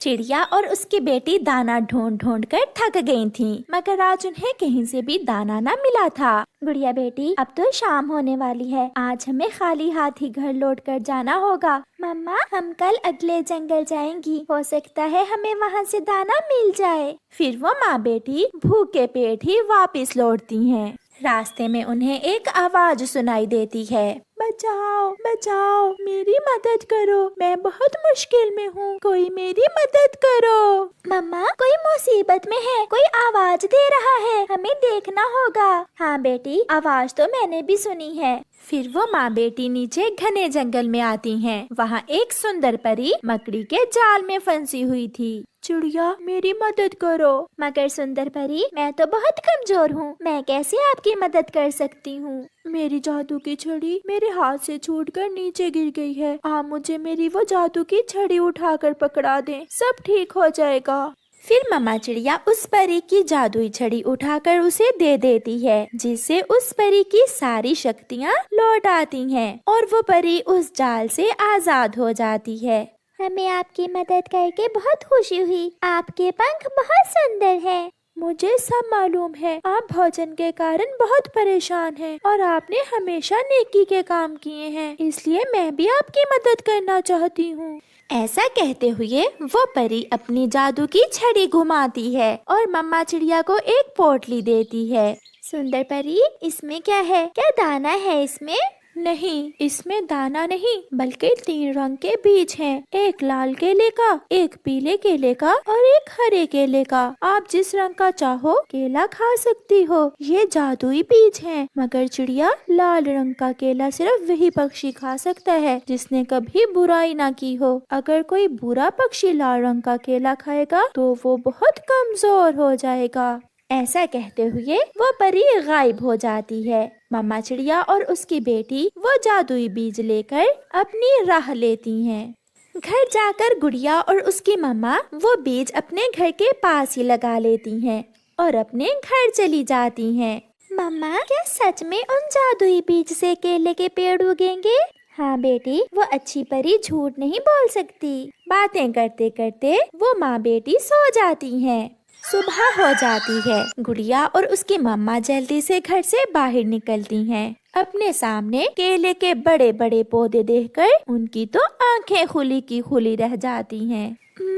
चिड़िया और उसकी बेटी दाना ढूंढ ढूंढ कर थक गई थीं, मगर आज उन्हें कहीं से भी दाना न मिला था। गुड़िया बेटी, अब तो शाम होने वाली है, आज हमें खाली हाथ ही घर लौट कर जाना होगा। मम्मा, हम कल अगले जंगल जाएंगी, हो सकता है हमें वहाँ से दाना मिल जाए। फिर वो माँ बेटी भूखे पेट ही वापस लौटती हैं। रास्ते में उन्हें एक आवाज सुनाई देती है, बचाओ बचाओ, मेरी मदद करो, मैं बहुत मुश्किल में हूँ, कोई मेरी मदद करो। मम्मा, कोई मुसीबत में है, कोई आवाज दे रहा है, हमें देखना होगा। हाँ बेटी, आवाज तो मैंने भी सुनी है। फिर वो माँ बेटी नीचे घने जंगल में आती हैं। वहाँ एक सुंदर परी मकड़ी के जाल में फंसी हुई थी। चिड़िया, मेरी मदद करो। मगर सुंदर परी, मैं तो बहुत कमजोर हूँ, मैं कैसे आपकी मदद कर सकती हूँ? मेरी जादू की छड़ी मेरे हाथ से छूटकर नीचे गिर गई है। आप मुझे मेरी वो जादू की छड़ी उठाकर पकड़ा दें, सब ठीक हो जाएगा। फिर मम्मा चिड़िया उस परी की जादुई छड़ी उठाकर उसे दे देती है, जिससे उस परी की सारी शक्तियाँ लौट आती हैं और वो परी उस जाल से आजाद हो जाती है। हमें आपकी मदद करके बहुत खुशी हुई, आपके पंख बहुत सुंदर हैं। मुझे सब मालूम है, आप भोजन के कारण बहुत परेशान हैं और आपने हमेशा नेकी के काम किए हैं, इसलिए मैं भी आपकी मदद करना चाहती हूँ। ऐसा कहते हुए वो परी अपनी जादू की छड़ी घुमाती है और मम्मा चिड़िया को एक पोटली देती है। सुंदर परी, इसमें क्या है? क्या दाना है इसमें? नहीं, इसमें दाना नहीं, बल्कि 3 रंग के बीज हैं। एक लाल केले का, एक पीले केले का और एक हरे केले का। आप जिस रंग का चाहो केला खा सकती हो। ये जादुई बीज हैं। मगर चिड़िया, लाल रंग का केला सिर्फ वही पक्षी खा सकता है जिसने कभी बुराई ना की हो। अगर कोई बुरा पक्षी लाल रंग का केला खाएगा तो वो बहुत कमजोर हो जाएगा। ऐसा कहते हुए वो परी गायब हो जाती है। मम्मा चिड़िया और उसकी बेटी वो जादुई बीज लेकर अपनी राह लेती हैं। घर जाकर गुड़िया और उसकी मम्मा वो बीज अपने घर के पास ही लगा लेती हैं और अपने घर चली जाती हैं। मम्मा, क्या सच में उन जादुई बीज से केले के पेड़ उगेंगे? हाँ बेटी, वो अच्छी परी झूठ नहीं बोल सकती। बातें करते करते वो माँ बेटी सो जाती हैं। सुबह हो जाती है। गुड़िया और उसकी मम्मा जल्दी से घर से बाहर निकलती हैं। अपने सामने केले के बड़े बड़े पौधे देखकर उनकी तो आंखें खुली की खुली रह जाती हैं।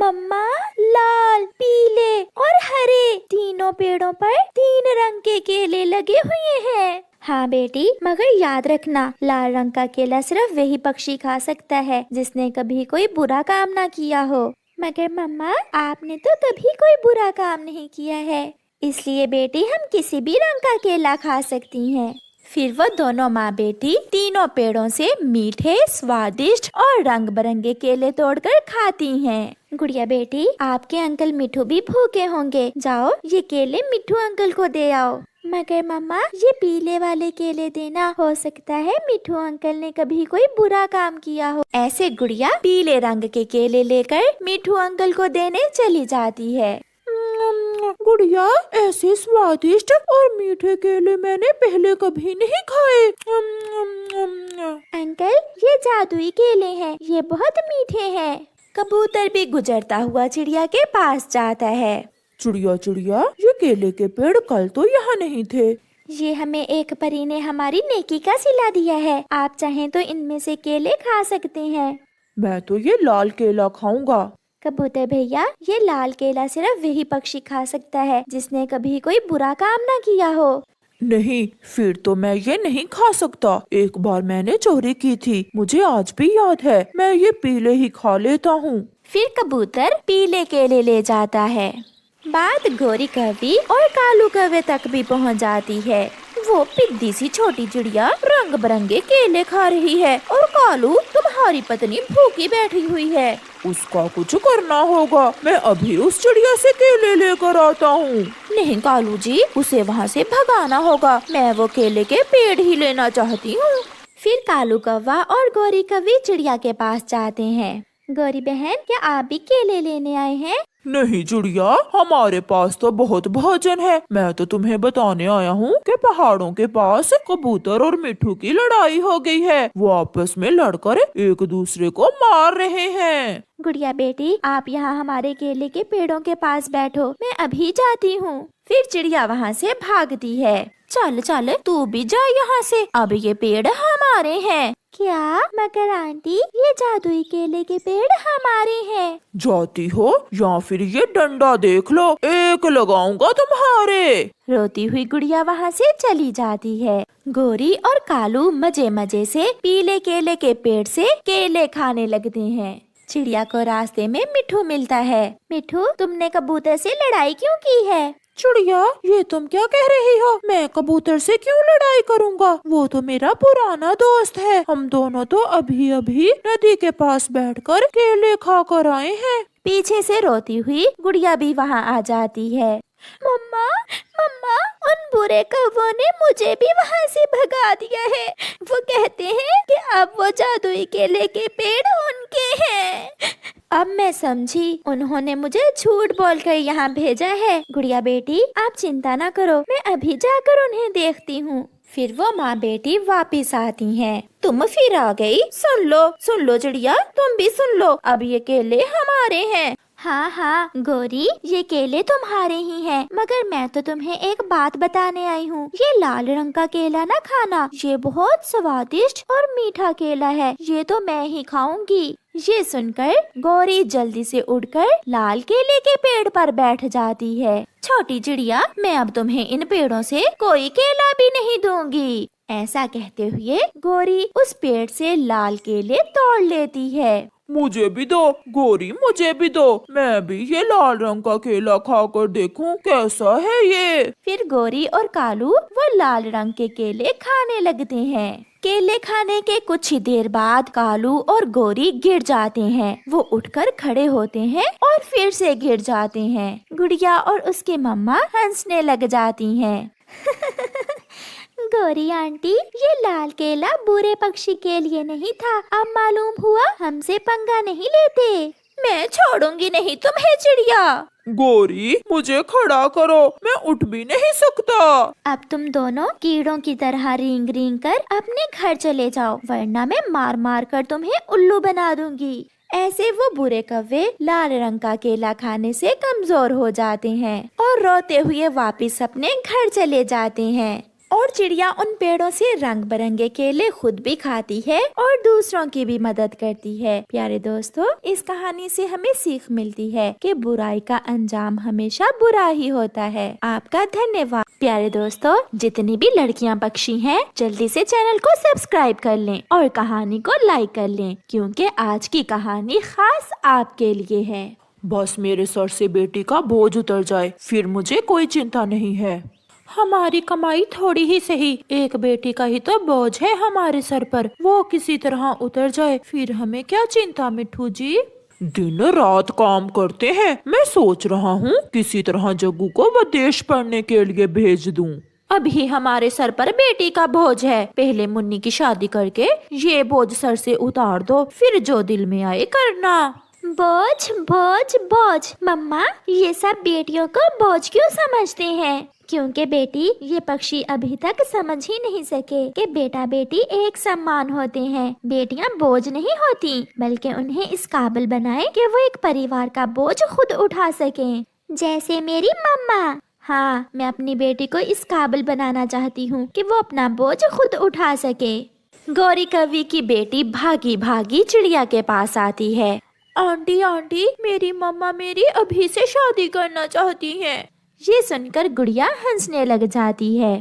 मम्मा, लाल, पीले और हरे तीनों पेड़ों पर 3 रंग के केले लगे हुए हैं। हाँ बेटी, मगर याद रखना, लाल रंग का केला सिर्फ वही पक्षी खा सकता है जिसने कभी कोई बुरा काम ना किया हो। मगर मम्मा, आपने तो कभी कोई बुरा काम नहीं किया है, इसलिए बेटी हम किसी भी रंग का केला खा सकती हैं। फिर वो दोनों माँ बेटी तीनों पेड़ों से मीठे, स्वादिष्ट और रंग बिरंगे केले तोड़कर खाती हैं। गुड़िया बेटी, आपके अंकल मिठू भी भूखे होंगे, जाओ ये केले मिठू अंकल को दे आओ। मगर मम्मा, ये पीले वाले केले देना, हो सकता है मिठू अंकल ने कभी कोई बुरा काम किया हो। ऐसे गुड़िया पीले रंग के केले लेकर मिठू अंकल को देने चली जाती है। गुड़िया, ऐसे स्वादिष्ट और मीठे केले मैंने पहले कभी नहीं खाए। अंकल, ये जादुई केले हैं, ये बहुत मीठे हैं। कबूतर भी गुजरता हुआ चिड़िया के पास जाता है। चिड़िया चिड़िया, ये केले के पेड़ कल तो यहाँ नहीं थे। ये हमें एक परी ने हमारी नेकी का सिला दिया है, आप चाहें तो इनमें से केले खा सकते हैं। मैं तो ये लाल केला खाऊंगा। कबूतर भैया, ये लाल केला सिर्फ वही पक्षी खा सकता है जिसने कभी कोई बुरा काम ना किया हो। नहीं, फिर तो मैं ये नहीं खा सकता। एक बार मैंने चोरी की थी, मुझे आज भी याद है। मैं ये पीले ही खा लेता हूँ। फिर कबूतर पीले केले ले जाता है। बात गोरी कौवी और कालू कौवे तक भी पहुंच जाती है। वो पिद्दी सी छोटी चिड़िया रंग बिरंगे केले खा रही है और कालू तुम्हारी पत्नी भूखी बैठी हुई है। उसका कुछ करना होगा, मैं अभी उस चिड़िया से केले लेकर आता हूँ। नहीं कालू जी, उसे वहाँ से भगाना होगा, मैं वो केले के पेड़ ही लेना चाहती हूँ। फिर कालू कौवा और गोरी कौवी चिड़िया के पास जाते हैं। गोरी बहन, क्या आप भी केले लेने आए हैं? नहीं चिड़िया, हमारे पास तो बहुत भोजन है। मैं तो तुम्हें बताने आया हूँ कि पहाड़ों के पास कबूतर और मिट्ठू की लड़ाई हो गई है। वो आपस में लड़कर एक दूसरे को मार रहे हैं। गुड़िया बेटी, आप यहाँ हमारे केले के पेड़ों के पास बैठो, मैं अभी जाती हूँ। फिर चिड़िया वहाँ से भागती है। चल चल, तू भी जा यहाँ से, अब ये पेड़ हमारे हैं। क्या मकर आंटी, ये जादुई केले के पेड़ हमारे हैं? जाती हो या फिर ये डंडा देख लो, एक लगाऊंगा तुम्हारे। रोती हुई गुड़िया वहाँ से चली जाती है। गोरी और कालू मजे मजे से पीले केले के पेड़ से केले खाने लगते हैं। चिड़िया को रास्ते में मिट्ठू मिलता है। मिट्ठू, तुमने कबूतर से लड़ाई क्यों की है? चिड़िया, ये तुम क्या कह रही हो? मैं कबूतर से क्यों लड़ाई करूँगा? वो तो मेरा पुराना दोस्त है। हम दोनों तो अभी अभी नदी के पास बैठकर केले खा कर आए हैं। पीछे से रोती हुई गुड़िया भी वहाँ आ जाती है। मम्मा, मम्मा, उन बुरे कौवों ने मुझे भी वहाँ से भगा दिया है। वो कहते हैं कि अब वो जादुई केले के पेड़ उनके हैं। अब मैं समझी, उन्होंने मुझे झूठ बोलकर यहाँ भेजा है। गुड़िया बेटी, आप चिंता ना करो, मैं अभी जाकर उन्हें देखती हूँ। फिर वो माँ बेटी वापिस आती हैं। तुम फिर आ गई? सुन लो चिड़िया, तुम भी सुन लो, अब ये केले हमारे हैं। हाँ हाँ गोरी, ये केले तुम्हारे ही हैं, मगर मैं तो तुम्हें एक बात बताने आई हूँ। ये लाल रंग का केला ना खाना, ये बहुत स्वादिष्ट और मीठा केला है, ये तो मैं ही खाऊंगी। ये सुनकर गोरी जल्दी से उड़कर लाल केले के पेड़ पर बैठ जाती है। छोटी चिड़िया, मैं अब तुम्हें इन पेड़ों से कोई केला भी नहीं दूंगी। ऐसा कहते हुए गोरी उस पेड़ से लाल केले तोड़ लेती है। मुझे भी दो गोरी, मुझे भी दो, मैं भी ये लाल रंग का केला खाकर देखूं कैसा है ये। फिर गोरी और कालू वो लाल रंग के केले खाने लगते हैं। केले खाने के कुछ ही देर बाद कालू और गोरी गिर जाते हैं। वो उठकर खड़े होते हैं और फिर से गिर जाते हैं। गुड़िया और उसके मम्मा हंसने लग जाती हैं। गोरी आंटी, ये लाल केला बुरे पक्षी के लिए नहीं था, अब मालूम हुआ हमसे पंगा नहीं लेते। मैं छोड़ूंगी नहीं तुम्हें चिड़िया। गोरी, मुझे खड़ा करो, मैं उठ भी नहीं सकता। अब तुम दोनों कीड़ों की तरह रींग रींग कर अपने घर चले जाओ, वरना मैं मार मार कर तुम्हें उल्लू बना दूंगी। ऐसे वो बुरे कौवे लाल रंग का केला खाने से कमजोर हो जाते हैं और रोते हुए वापिस अपने घर चले जाते हैं। और चिड़िया उन पेड़ों से रंग बिरंगे केले खुद भी खाती है और दूसरों की भी मदद करती है। प्यारे दोस्तों, इस कहानी से हमें सीख मिलती है कि बुराई का अंजाम हमेशा बुरा ही होता है। आपका धन्यवाद। प्यारे दोस्तों, जितनी भी लड़कियां पक्षी हैं, जल्दी से चैनल को सब्सक्राइब कर लें और कहानी को लाइक कर लें, क्योंकि आज की कहानी खास आपके लिए है। बस मेरे सर से बेटी का बोझ उतर जाए, फिर मुझे कोई चिंता नहीं है। हमारी कमाई थोड़ी ही सही, एक बेटी का ही तो बोझ है हमारे सर पर, वो किसी तरह उतर जाए, फिर हमें क्या चिंता मिट्ठू जी। दिन रात काम करते हैं, मैं सोच रहा हूँ किसी तरह जग्गू को विदेश पढ़ने के लिए भेज दूँ। अभी हमारे सर पर बेटी का बोझ है, पहले मुन्नी की शादी करके ये बोझ सर से उतार दो, फिर जो दिल में आए करना। बोझ बोझ बोझ, मम्मा ये सब बेटियों को बोझ क्यों समझते हैं? क्योंकि बेटी, ये पक्षी अभी तक समझ ही नहीं सके कि बेटा बेटी एक समान होते हैं। बेटियां बोझ नहीं होती, बल्कि उन्हें इस काबिल बनाएं कि वो एक परिवार का बोझ खुद उठा सकें, जैसे मेरी मम्मा। हाँ, मैं अपनी बेटी को इस काबिल बनाना चाहती हूँ कि वो अपना बोझ खुद उठा सके। गौरी कवि की बेटी भागी भागी चिड़िया के पास आती है। आंटी आंटी, मेरी मम्मा मेरी अभी से शादी करना चाहती हैं। ये सुनकर गुड़िया हंसने लग जाती है।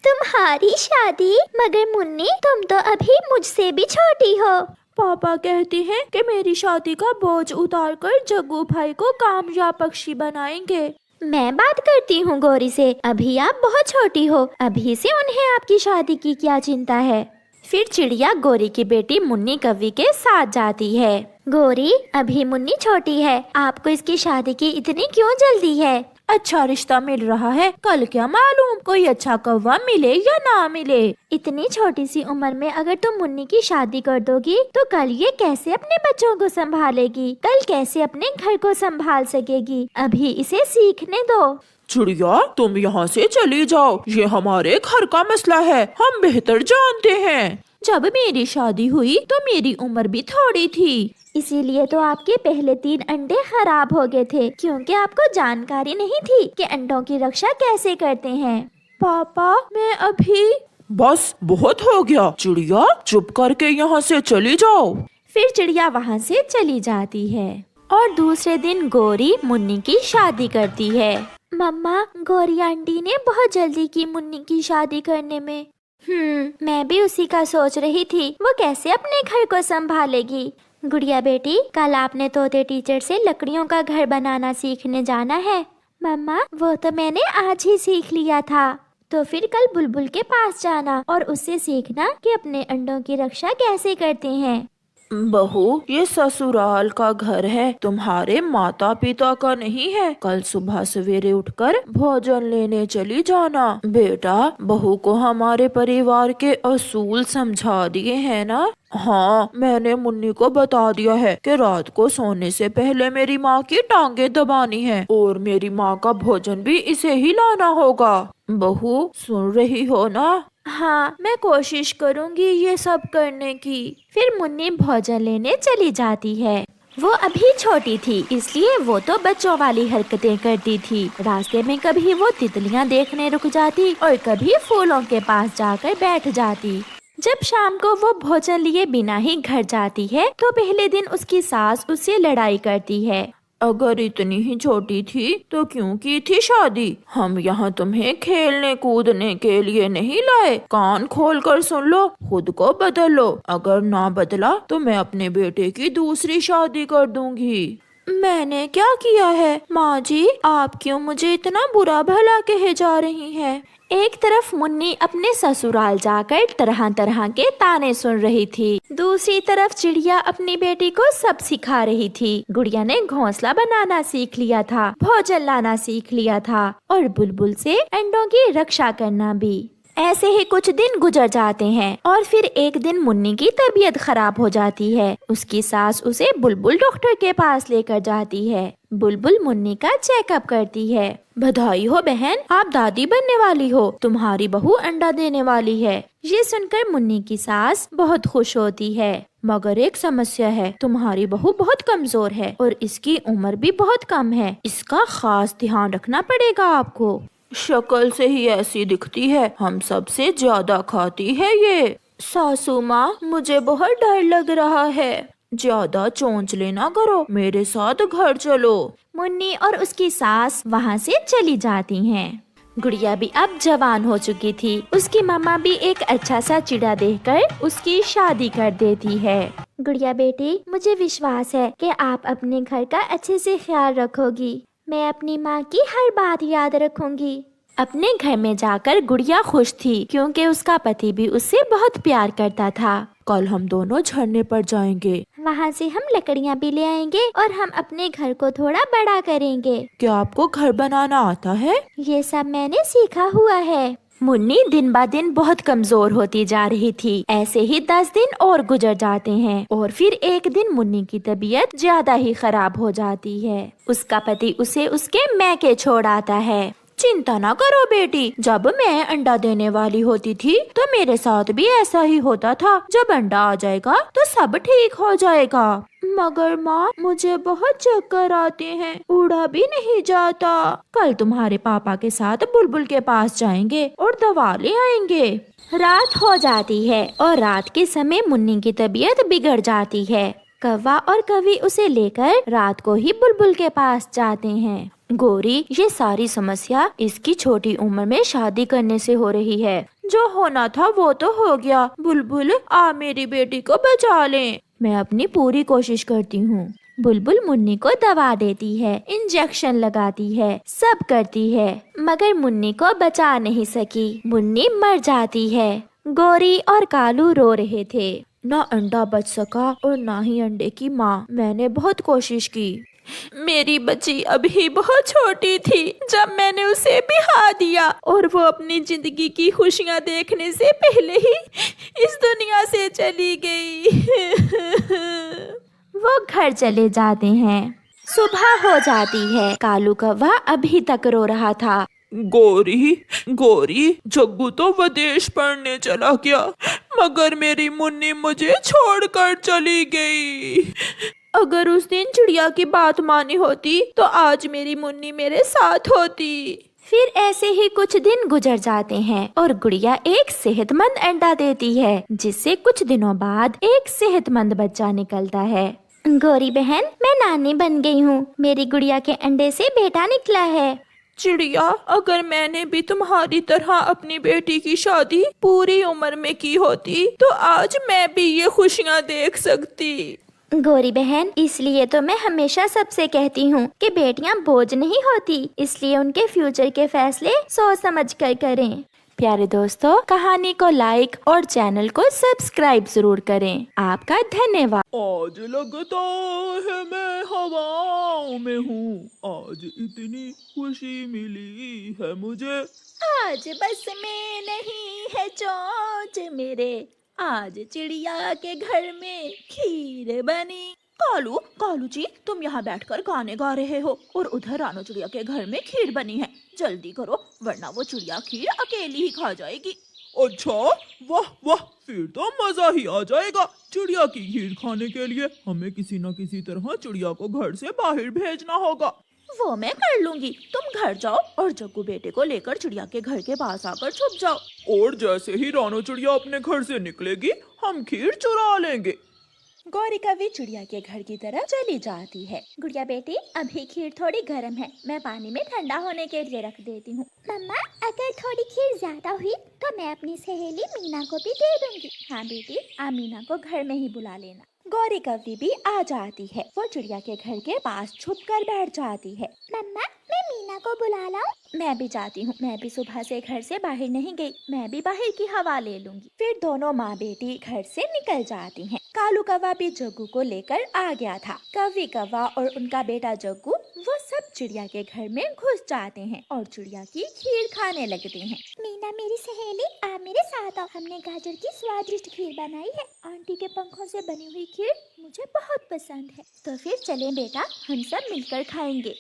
तुम्हारी शादी? मगर मुन्नी, तुम तो अभी मुझसे भी छोटी हो। पापा कहते हैं कि मेरी शादी का बोझ उतारकर जग्गू भाई को कामयाब पक्षी बनाएंगे। मैं बात करती हूँ गौरी से, अभी आप बहुत छोटी हो, अभी से उन्हें आपकी शादी की क्या चिंता है। फिर चिड़िया गौरी की बेटी मुन्नी कवि के साथ जाती है। गौरी, अभी मुन्नी छोटी है, आपको इसकी शादी की इतनी क्यों जल्दी है? अच्छा रिश्ता मिल रहा है, कल क्या मालूम कोई अच्छा कौवा मिले या ना मिले। इतनी छोटी सी उम्र में अगर तुम मुन्नी की शादी कर दोगी तो कल ये कैसे अपने बच्चों को संभालेगी, कल कैसे अपने घर को संभाल सकेगी। अभी इसे सीखने दो। चिड़िया तुम यहाँ से चली जाओ, ये हमारे घर का मसला है, हम बेहतर जानते हैं। जब मेरी शादी हुई तो मेरी उम्र भी थोड़ी थी, इसीलिए तो आपके पहले 3 अंडे खराब हो गए थे, क्योंकि आपको जानकारी नहीं थी कि अंडों की रक्षा कैसे करते हैं। पापा मैं अभी। बस बहुत हो गया, चिड़िया चुप करके यहाँ से चली जाओ। फिर चिड़िया वहाँ से चली जाती है और दूसरे दिन गौरी मुन्नी की शादी करती है। मम्मा, गौरी आंटी ने बहुत जल्दी की मुन्नी की शादी करने में। मैं भी उसी का सोच रही थी, वो कैसे अपने घर को संभालेगी। गुड़िया बेटी, कल आपने तोते टीचर से लकड़ियों का घर बनाना सीखने जाना है। मम्मा, वो तो मैंने आज ही सीख लिया था। तो फिर कल बुलबुल के पास जाना और उससे सीखना कि अपने अंडों की रक्षा कैसे करते हैं। बहू, ये ससुराल का घर है, तुम्हारे माता पिता का नहीं है। कल सुबह सवेरे उठकर भोजन लेने चली जाना। बेटा, बहू को हमारे परिवार के असूल समझा दिए हैं ना। हाँ, मैंने मुन्नी को बता दिया है कि रात को सोने से पहले मेरी माँ की टांगे दबानी है और मेरी माँ का भोजन भी इसे ही लाना होगा। बहू सुन रही हो ना? हाँ, मैं कोशिश करूँगी ये सब करने की। फिर मुन्नी भोजन लेने चली जाती है। वो अभी छोटी थी, इसलिए वो तो बच्चों वाली हरकतें करती थी। रास्ते में कभी वो तितलियाँ देखने रुक जाती और कभी फूलों के पास जाकर बैठ जाती। जब शाम को वो भोजन लिए बिना ही घर जाती है तो पहले दिन उसकी सास उससे लड़ाई करती है। अगर इतनी ही छोटी थी तो क्यों की थी शादी? हम यहाँ तुम्हें खेलने कूदने के लिए नहीं लाए। कान खोल कर सुन लो, खुद को बदल लो। अगर ना बदला तो मैं अपने बेटे की दूसरी शादी कर दूंगी। मैंने क्या किया है माँ जी? आप क्यों मुझे इतना बुरा भला कहे जा रही हैं? एक तरफ मुन्नी अपने ससुराल जाकर तरह तरह के ताने सुन रही थी, दूसरी तरफ चिड़िया अपनी बेटी को सब सिखा रही थी। गुड़िया ने घोंसला बनाना सीख लिया था, भोजन लाना सीख लिया था और बुलबुल से अंडों की रक्षा करना भी। ऐसे ही कुछ दिन गुजर जाते हैं और फिर एक दिन मुन्नी की तबीयत खराब हो जाती है। उसकी सास उसे बुलबुल डॉक्टर के पास लेकर जाती है। बुलबुल मुन्नी का चेकअप करती है। बधाई हो बहन, आप दादी बनने वाली हो, तुम्हारी बहू अंडा देने वाली है। ये सुनकर मुन्नी की सास बहुत खुश होती है, मगर एक समस्या है, तुम्हारी बहू बहुत कमजोर है और इसकी उम्र भी बहुत कम है। इसका खास ध्यान रखना पड़ेगा आपको। शक्ल से ही ऐसी दिखती है, हम सबसे ज्यादा खाती है ये। सासू माँ, मुझे बहुत डर लग रहा है। ज्यादा चोंच लेना करो, मेरे साथ घर चलो। मुन्नी और उसकी सास वहाँ से चली जाती हैं। गुड़िया भी अब जवान हो चुकी थी। उसकी मामा भी एक अच्छा सा चिड़ा देखकर उसकी शादी कर देती है। गुड़िया बेटी, मुझे विश्वास है कि आप अपने घर का अच्छे से ख्याल रखोगी। मैं अपनी माँ की हर बात याद रखूंगी। अपने घर में जाकर गुड़िया खुश थी, क्योंकि उसका पति भी उससे बहुत प्यार करता था। कल हम दोनों झरने पर जाएंगे, वहाँ से हम लकड़ियाँ भी ले आएंगे और हम अपने घर को थोड़ा बड़ा करेंगे। क्या आपको घर बनाना आता है? ये सब मैंने सीखा हुआ है। मुन्नी दिन ब दिन बहुत कमजोर होती जा रही थी। ऐसे ही 10 दिन और गुजर जाते हैं और फिर एक दिन मुन्नी की तबीयत ज्यादा ही खराब हो जाती है। उसका पति उसे उसके मैके छोड़ आता है। चिंता ना करो बेटी, जब मैं अंडा देने वाली होती थी तो मेरे साथ भी ऐसा ही होता था। जब अंडा आ जाएगा तो सब ठीक हो जाएगा। मगर माँ, मुझे बहुत चक्कर आते हैं, उड़ा भी नहीं जाता। कल तुम्हारे पापा के साथ बुलबुल के पास जाएंगे और दवा ले आएंगे। रात हो जाती है और रात के समय मुन्नी की तबीयत बिगड़ जाती है। कौवा और कवि उसे लेकर रात को ही बुलबुल के पास जाते हैं। गौरी, ये सारी समस्या इसकी छोटी उम्र में शादी करने से हो रही है। जो होना था वो तो हो गया। बुलबुल, आ मेरी बेटी को बचा ले। मैं अपनी पूरी कोशिश करती हूँ। बुलबुल मुन्नी को दवा देती है, इंजेक्शन लगाती है, सब करती है, मगर मुन्नी को बचा नहीं सकी। मुन्नी मर जाती है। गौरी और कालू रो रहे थे। ना अंडा बच सका और ना ही अंडे की माँ। मैंने बहुत कोशिश की। मेरी बच्ची अभी बहुत छोटी थी जब मैंने उसे बिहा दिया और वो अपनी जिंदगी की खुशियां देखने से पहले ही इस दुनिया से चली गई। वो घर चले जाते हैं। सुबह हो जाती है। कालू कौवा अभी तक रो रहा था। गोरी गोरी, जग्गू तो विदेश पढ़ने चला गया, मगर मेरी मुन्नी मुझे छोड़कर चली गई। अगर उस दिन चिड़िया की बात मानी होती तो आज मेरी मुन्नी मेरे साथ होती। फिर ऐसे ही कुछ दिन गुजर जाते हैं और गुड़िया एक सेहतमंद अंडा देती है, जिससे कुछ दिनों बाद एक सेहतमंद बच्चा निकलता है। गौरी बहन, मैं नानी बन गई हूँ। मेरी गुड़िया के अंडे से बेटा निकला है। चिड़िया, अगर मैंने भी तुम्हारी तरह अपनी बेटी की शादी पूरी उम्र में की होती तो आज मैं भी ये खुशियाँ देख सकती। गौरी बहन, इसलिए तो मैं हमेशा सबसे कहती हूँ कि बेटियाँ बोझ नहीं होती, इसलिए उनके फ्यूचर के फैसले सोच समझ कर करें। प्यारे दोस्तों, कहानी को लाइक और चैनल को सब्सक्राइब जरूर करें। आपका धन्यवाद। आज लगता है मैं हवाओं में हूँ, आज इतनी खुशी मिली है मुझे। आज बस में नहीं है चोंच मेरे, आज चिड़िया के घर में खीर बनी। कालू कालू जी, तुम यहाँ बैठकर गाने गा रहे हो और उधर रानो चिड़िया के घर में खीर बनी है। जल्दी करो वरना वो चिड़िया खीर अकेली ही खा जाएगी। अच्छा, वाह वाह, फिर तो मजा ही आ जाएगा। चिड़िया की खीर खाने के लिए हमें किसी न किसी तरह चिड़िया को घर से बाहर भेजना होगा। वो मैं कर लूंगी, तुम घर जाओ और जग्गू बेटे को लेकर चिड़िया के घर के पास आकर छुप जाओ, और जैसे ही रानो चिड़िया अपने घर से निकलेगी हम खीर चुरा लेंगे। गौरी कौवी चिड़िया के घर की तरफ चली जाती है। गुड़िया बेटी, अभी खीर थोड़ी गर्म है, मैं पानी में ठंडा होने के लिए रख देती हूँ। मम्मा, अगर थोड़ी खीर ज्यादा हुई तो मैं अपनी सहेली मीना को भी दे दूंगी। हाँ बेटी, आप मीना को घर में ही बुला लेना। गौरी कौवी भी आ जाती है। वो चिड़िया के घर के पास छुपकर बैठ जाती है। मम्मा, मैं मीना को बुला लाऊं? मैं भी जाती हूँ, मैं भी सुबह से घर से बाहर नहीं गई, मैं भी बाहर की हवा ले लूंगी। फिर दोनों माँ बेटी घर से निकल जाती हैं। कालू कौवा भी जग्गू को लेकर आ गया था। कौवी कौवा और उनका बेटा जग्गू वो सब चिड़िया के घर में घुस जाते हैं और चिड़िया की खीर खाने लगते हैं। मीना मेरी सहेली, आप मेरे साथ आओ, हमने गाजर की स्वादिष्ट खीर बनाई है। आंटी के पंखों से बनी हुई खीर मुझे बहुत पसंद है। तो फिर चलें बेटा, हम सब मिलकर खाएंगे।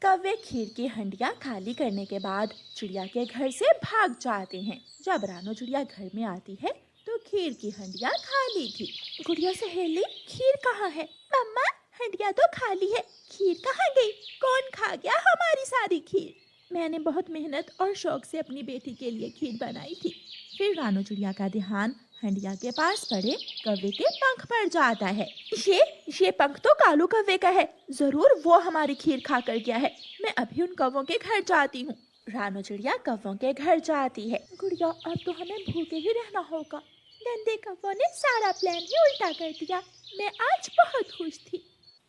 कौवे खीर की हंडिया खाली करने के बाद चिड़िया के घर से भाग जाते हैं। जब रानो चिड़िया घर में आती है तो खीर की हंडिया खाली थी। गुड़िया सहेली, खीर कहाँ है? मम्मा, हंडिया तो खाली है, खीर कहाँ गई? कौन खा गया हमारी सारी खीर? मैंने बहुत मेहनत और शौक से अपनी बेटी के लिए खीर बनाई थी। फिर रानो चिड़िया का ध्यान हंडिया के पास पड़े कौवे के पंख पर जाता है। ये पंख तो कालू कौवे का है, जरूर वो हमारी खीर खा कर गया है। मैं अभी उन कौवों के घर जाती हूँ। रानो चिड़िया कौवों के घर जाती है। गुड़िया, अब तो हमें भूखे ही रहना होगा। गंदे कौवों ने सारा प्लान ही उल्टा कर दिया। मैं आज बहुत खुश थी।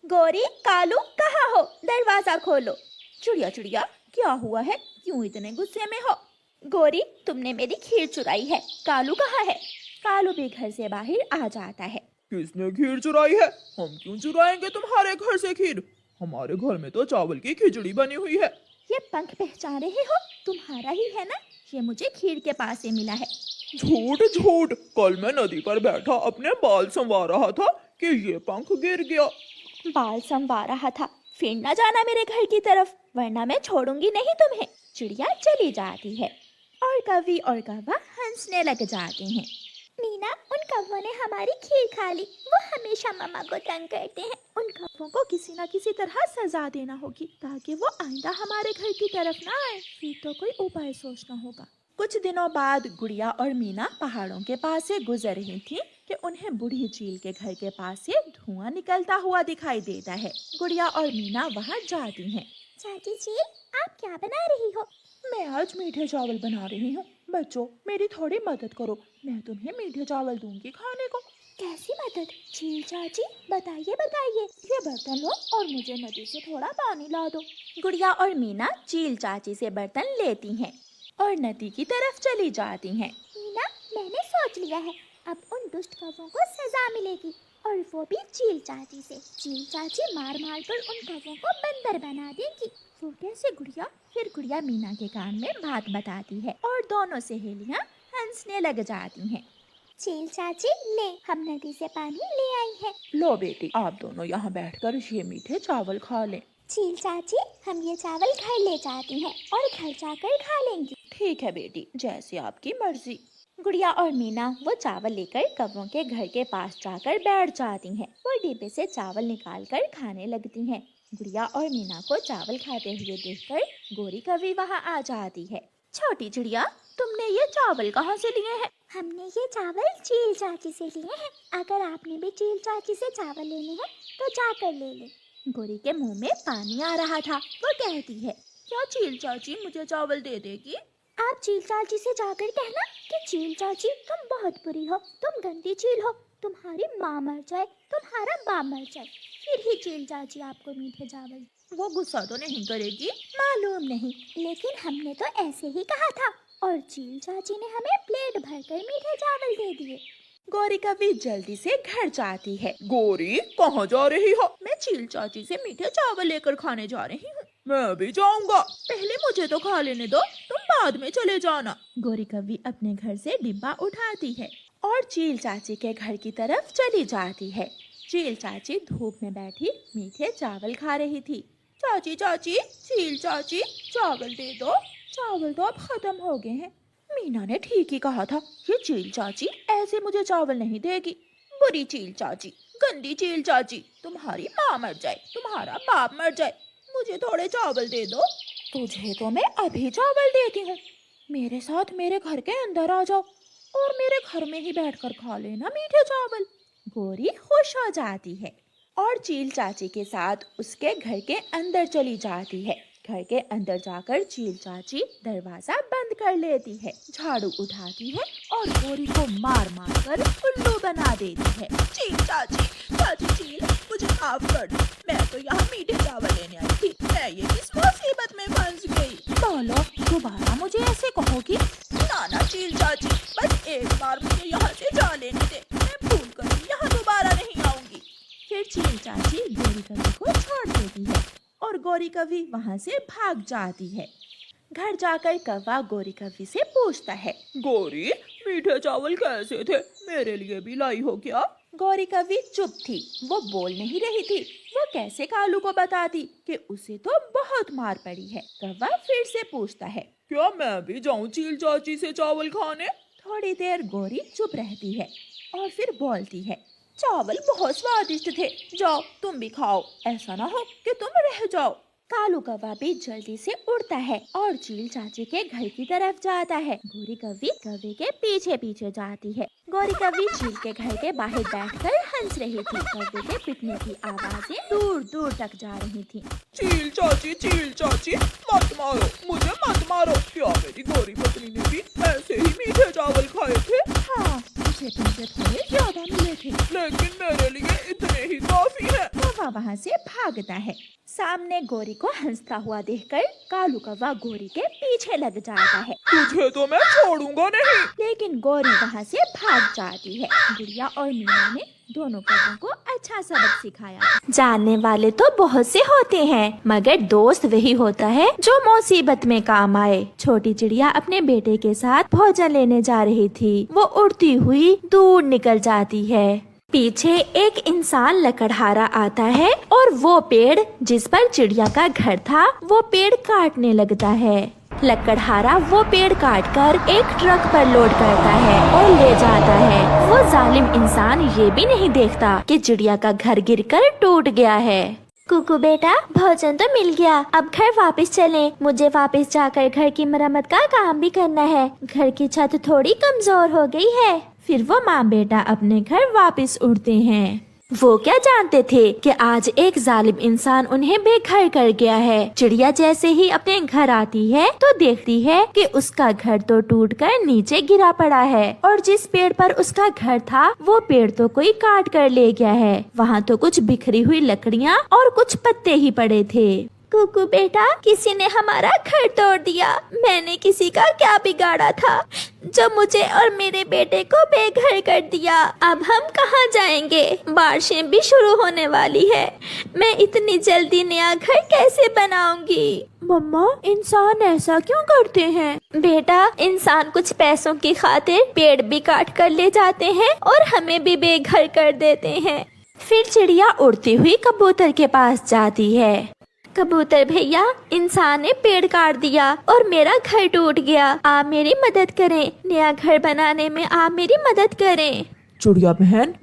गौरी, कालू, कहाँ हो? दरवाजा खोलो। चिड़िया चिड़िया, क्या हुआ है? क्यों इतने गुस्से में हो? गौरी, तुमने मेरी खीर चुराई है। कालू कहाँ है? कालू भी घर से बाहर आ जाता है। किसने खीर चुराई है? हम क्यों चुराएंगे तुम्हारे घर से खीर? हमारे घर में तो चावल की खिचड़ी बनी हुई है। ये पंख पहचान रहे हो? तुम्हारा ही है ना? ये मुझे खीर के पास से मिला है। झूठ झूठ, कल मैं नदी पर बैठा अपने बाल संवार रहा था कि ये पंख गिर गया। बाल संवार रहा था? फिर न जाना मेरे घर की तरफ, वरना मैं छोड़ूंगी नहीं तुम्हें। चिड़िया चली जाती है और कौवी और कौवा हंसने लग जाते हैं। मीना, उन कौवों ने हमारी खीर खा ली। वो हमेशा मम्मा को तंग करते हैं। उन कौवों को किसी न किसी तरह सजा देना होगी ताकि वो आइंदा हमारे घर की तरफ ना आए। फिर तो कोई उपाय सोचना होगा। कुछ दिनों बाद गुड़िया और मीना पहाड़ों के पास से गुजर रही थी कि उन्हें बूढ़ी चील के घर के पास से धुआं निकलता हुआ दिखाई देता है। गुड़िया और मीना वहाँ जाती हैं। चाची चील, आप क्या बना रही हो? मैं आज मीठे चावल बना रही हूँ। बच्चों, मेरी थोड़ी मदद करो, मैं तुम्हें मीठे चावल दूंगी खाने को। कैसी मदद? चील चाची, बताइए बताइए। ये बर्तन लो और मुझे नदी से थोड़ा पानी ला दो। गुड़िया और मीना चील चाची से बर्तन लेती हैं और नदी की तरफ चली जाती हैं। मीना, मैंने सोच लिया है, अब उन दुष्ट कौवों को सजा मिलेगी। और वो भी चील चाची से। चील चाची मार मार कर उन कौवों को बंदर बना देगी। वो कैसे गुड़िया? फिर गुड़िया मीना के कान में बात बताती है और दोनों सहेलियां हंसने लग जाती हैं। चील चाची ले, हम नदी से पानी ले आई हैं। लो बेटी, आप दोनों यहाँ बैठकर ये मीठे चावल खा लें। चील चाची, हम ये चावल घर ले जाती हैं और घर जाकर खा लेंगी। ठीक है बेटी, जैसी आपकी मर्जी। गुड़िया और मीना वो चावल लेकर कौवों के घर के पास जाकर बैठ जाती हैं। वो डिब्बे से चावल निकालकर खाने लगती हैं। गुड़िया और मीना को चावल खाते हुए देखकर गोरी कौवी वहाँ आ जाती है। छोटी चिड़िया, तुमने ये चावल कहाँ से लिए हैं? हमने ये चावल चील चाची से लिए हैं। अगर आपने भी चील चाची से चावल लेने हैं तो जाकर ले लें। गोरी के मुंह में पानी आ रहा था। वो कहती है, क्या चील चाची मुझे चावल दे देगी? आप चील चाची से जाकर कहना कि चील चाची तुम बहुत बुरी हो, तुम गंदी चील हो, तुम्हारी माँ मर जाए, तुम्हारा बाप मर जाए, फिर ही चील चाची आपको मीठे चावल। वो गुस्सा तो नहीं करेगी? मालूम नहीं, लेकिन हमने तो ऐसे ही कहा था और चील चाची ने हमें प्लेट भरकर मीठे चावल दे दिए। गोरी कौवी जल्दी से घर जाती है। गोरी, कहाँ जा रही हो? मैं चील चाची से मीठे चावल लेकर खाने जा रही हूँ। मैं भी जाऊंगा। पहले मुझे तो खा लेने दो, तुम बाद में चले जाना। गोरी कौवी अपने घर से डिब्बा उठाती है और चील चाची के घर की तरफ चली जाती है। चील चाची धूप में बैठी मीठे चावल खा रही थी। चाची चाची, चील चाची, चावल दे दो। चावल तो अब खत्म हो गए हैं। मीना ने ठीक ही कहा था, ये चील चाची ऐसे मुझे चावल नहीं देगी। बुरी चील चाची, गंदी चील चाची, तुम्हारी माँ मर जाए, तुम्हारा बाप मर जाए, मुझे थोड़े चावल दे दो। तुझे तो मैं अभी चावल देती हूँ। मेरे साथ मेरे घर के अंदर आ जाओ और मेरे घर में ही बैठकर खा लेना मीठे चावल। गोरी खुश हो जाती है और चील चाची के साथ उसके घर के अंदर चली जाती है। घर के अंदर जाकर चील चाची दरवाजा बंद कर लेती है, झाड़ू उठाती है और गोरी को मार मार कर उल्लू बना देती है। चील चाची, चाची चील, मुझे माफ कर दो, मैं तो यहाँ मीठे चावल लेने आई थी, मैं ये किस मुसीबत में फंस गई। बोलो, दोबारा मुझे ऐसे कहोगी? ना चील चाची, बस एक बार मुझे यहाँ से जा लेने दे, मैं भूल कर यहाँ दोबारा नहीं आऊंगी। फिर चील चाची गोरी कौवी को छोड़ देती है और गोरी कौवी वहाँ से भाग जाती है। घर जाकर कौवा गोरी कौवी से पूछता है, गोरी, मीठे चावल कैसे थे? मेरे लिए भी लाई हो क्या? गोरी कौवी चुप थी, वो बोल नहीं रही थी। वो कैसे कालू को बताती कि उसे तो बहुत मार पड़ी है। कौवा फिर से पूछता है, क्या मैं भी जाऊँ चील चाची से चावल खाने? थोड़ी देर गोरी चुप रहती है और फिर बोलती है, चावल बहुत स्वादिष्ट थे, जाओ तुम भी खाओ, ऐसा ना हो कि तुम रह जाओ। कालू कौवा भी जल्दी से उड़ता है और चील चाची के घर की तरफ जाता है। गोरी कौवी कौवे के पीछे पीछे जाती है। गोरी कौवी चील के घर के बाहर बैठकर हंस रही थी। कौवे के पिटने की आवाजें दूर दूर तक जा रही थी। चील चाची, मत मारो, मुझे मत मारो। क्या मेरी गोरी पत्नी ने भी ऐसे ही मीठे चावल खाए थे? हाँ, मुझे तुमसे थोड़े ज्यादा मिले थे, लेकिन मेरे लिए इतने ही काफी है। कौवा वहाँ से भागता है। सामने गोरी को हंसता हुआ देखकर कालू कौवा गोरी के पीछे लग जाता है। तुझे तो मैं छोड़ूंगा नहीं। लेकिन गोरी वहाँ से भाग जाती है। गुड़िया और मीना ने दोनों कौवों को अच्छा सबक सिखाया। जानने वाले तो बहुत से होते हैं, मगर दोस्त वही होता है जो मुसीबत में काम आए। छोटी चिड़िया अपने बेटे के साथ भोजन लेने जा रही थी। वो उड़ती हुई दूर निकल जाती है। पीछे एक इंसान लकड़हारा आता है और वो पेड़ जिस पर चिड़िया का घर था वो पेड़ काटने लगता है। लकड़हारा वो पेड़ काटकर एक ट्रक पर लोड करता है और ले जाता है। वो जालिम इंसान ये भी नहीं देखता कि चिड़िया का घर गिरकर टूट गया है। कुकू बेटा, भोजन तो मिल गया, अब घर वापस चलें। मुझे वापस जाकर घर की मरम्मत का काम भी करना है। घर की छत थोड़ी कमजोर हो गई है। फिर वो माँ बेटा अपने घर वापस उड़ते हैं। वो क्या जानते थे कि आज एक जालिम इंसान उन्हें बेघर कर गया है। चिड़िया जैसे ही अपने घर आती है तो देखती है कि उसका घर तो टूटकर नीचे गिरा पड़ा है और जिस पेड़ पर उसका घर था वो पेड़ तो कोई काट कर ले गया है। वहाँ तो कुछ बिखरी हुई लकड़ियाँ और कुछ पत्ते ही पड़े थे। कुकू बेटा, किसी ने हमारा घर तोड़ दिया। मैंने किसी का क्या बिगाड़ा था जो मुझे और मेरे बेटे को बेघर कर दिया। अब हम कहाँ जाएंगे? बारिशें भी शुरू होने वाली है। मैं इतनी जल्दी नया घर कैसे बनाऊंगी? मम्मा, इंसान ऐसा क्यों करते हैं? बेटा, इंसान कुछ पैसों की खातिर पेड़ भी काट कर ले जाते हैं और हमें भी बेघर कर देते हैं। फिर चिड़िया उड़ती हुई कबूतर के पास जाती है। कबूतर भैया, इंसान ने पेड़ काट दिया और मेरा घर टूट गया। आप मेरी मदद करें, नया घर बनाने में आप मेरी मदद करें। चिड़िया बहन,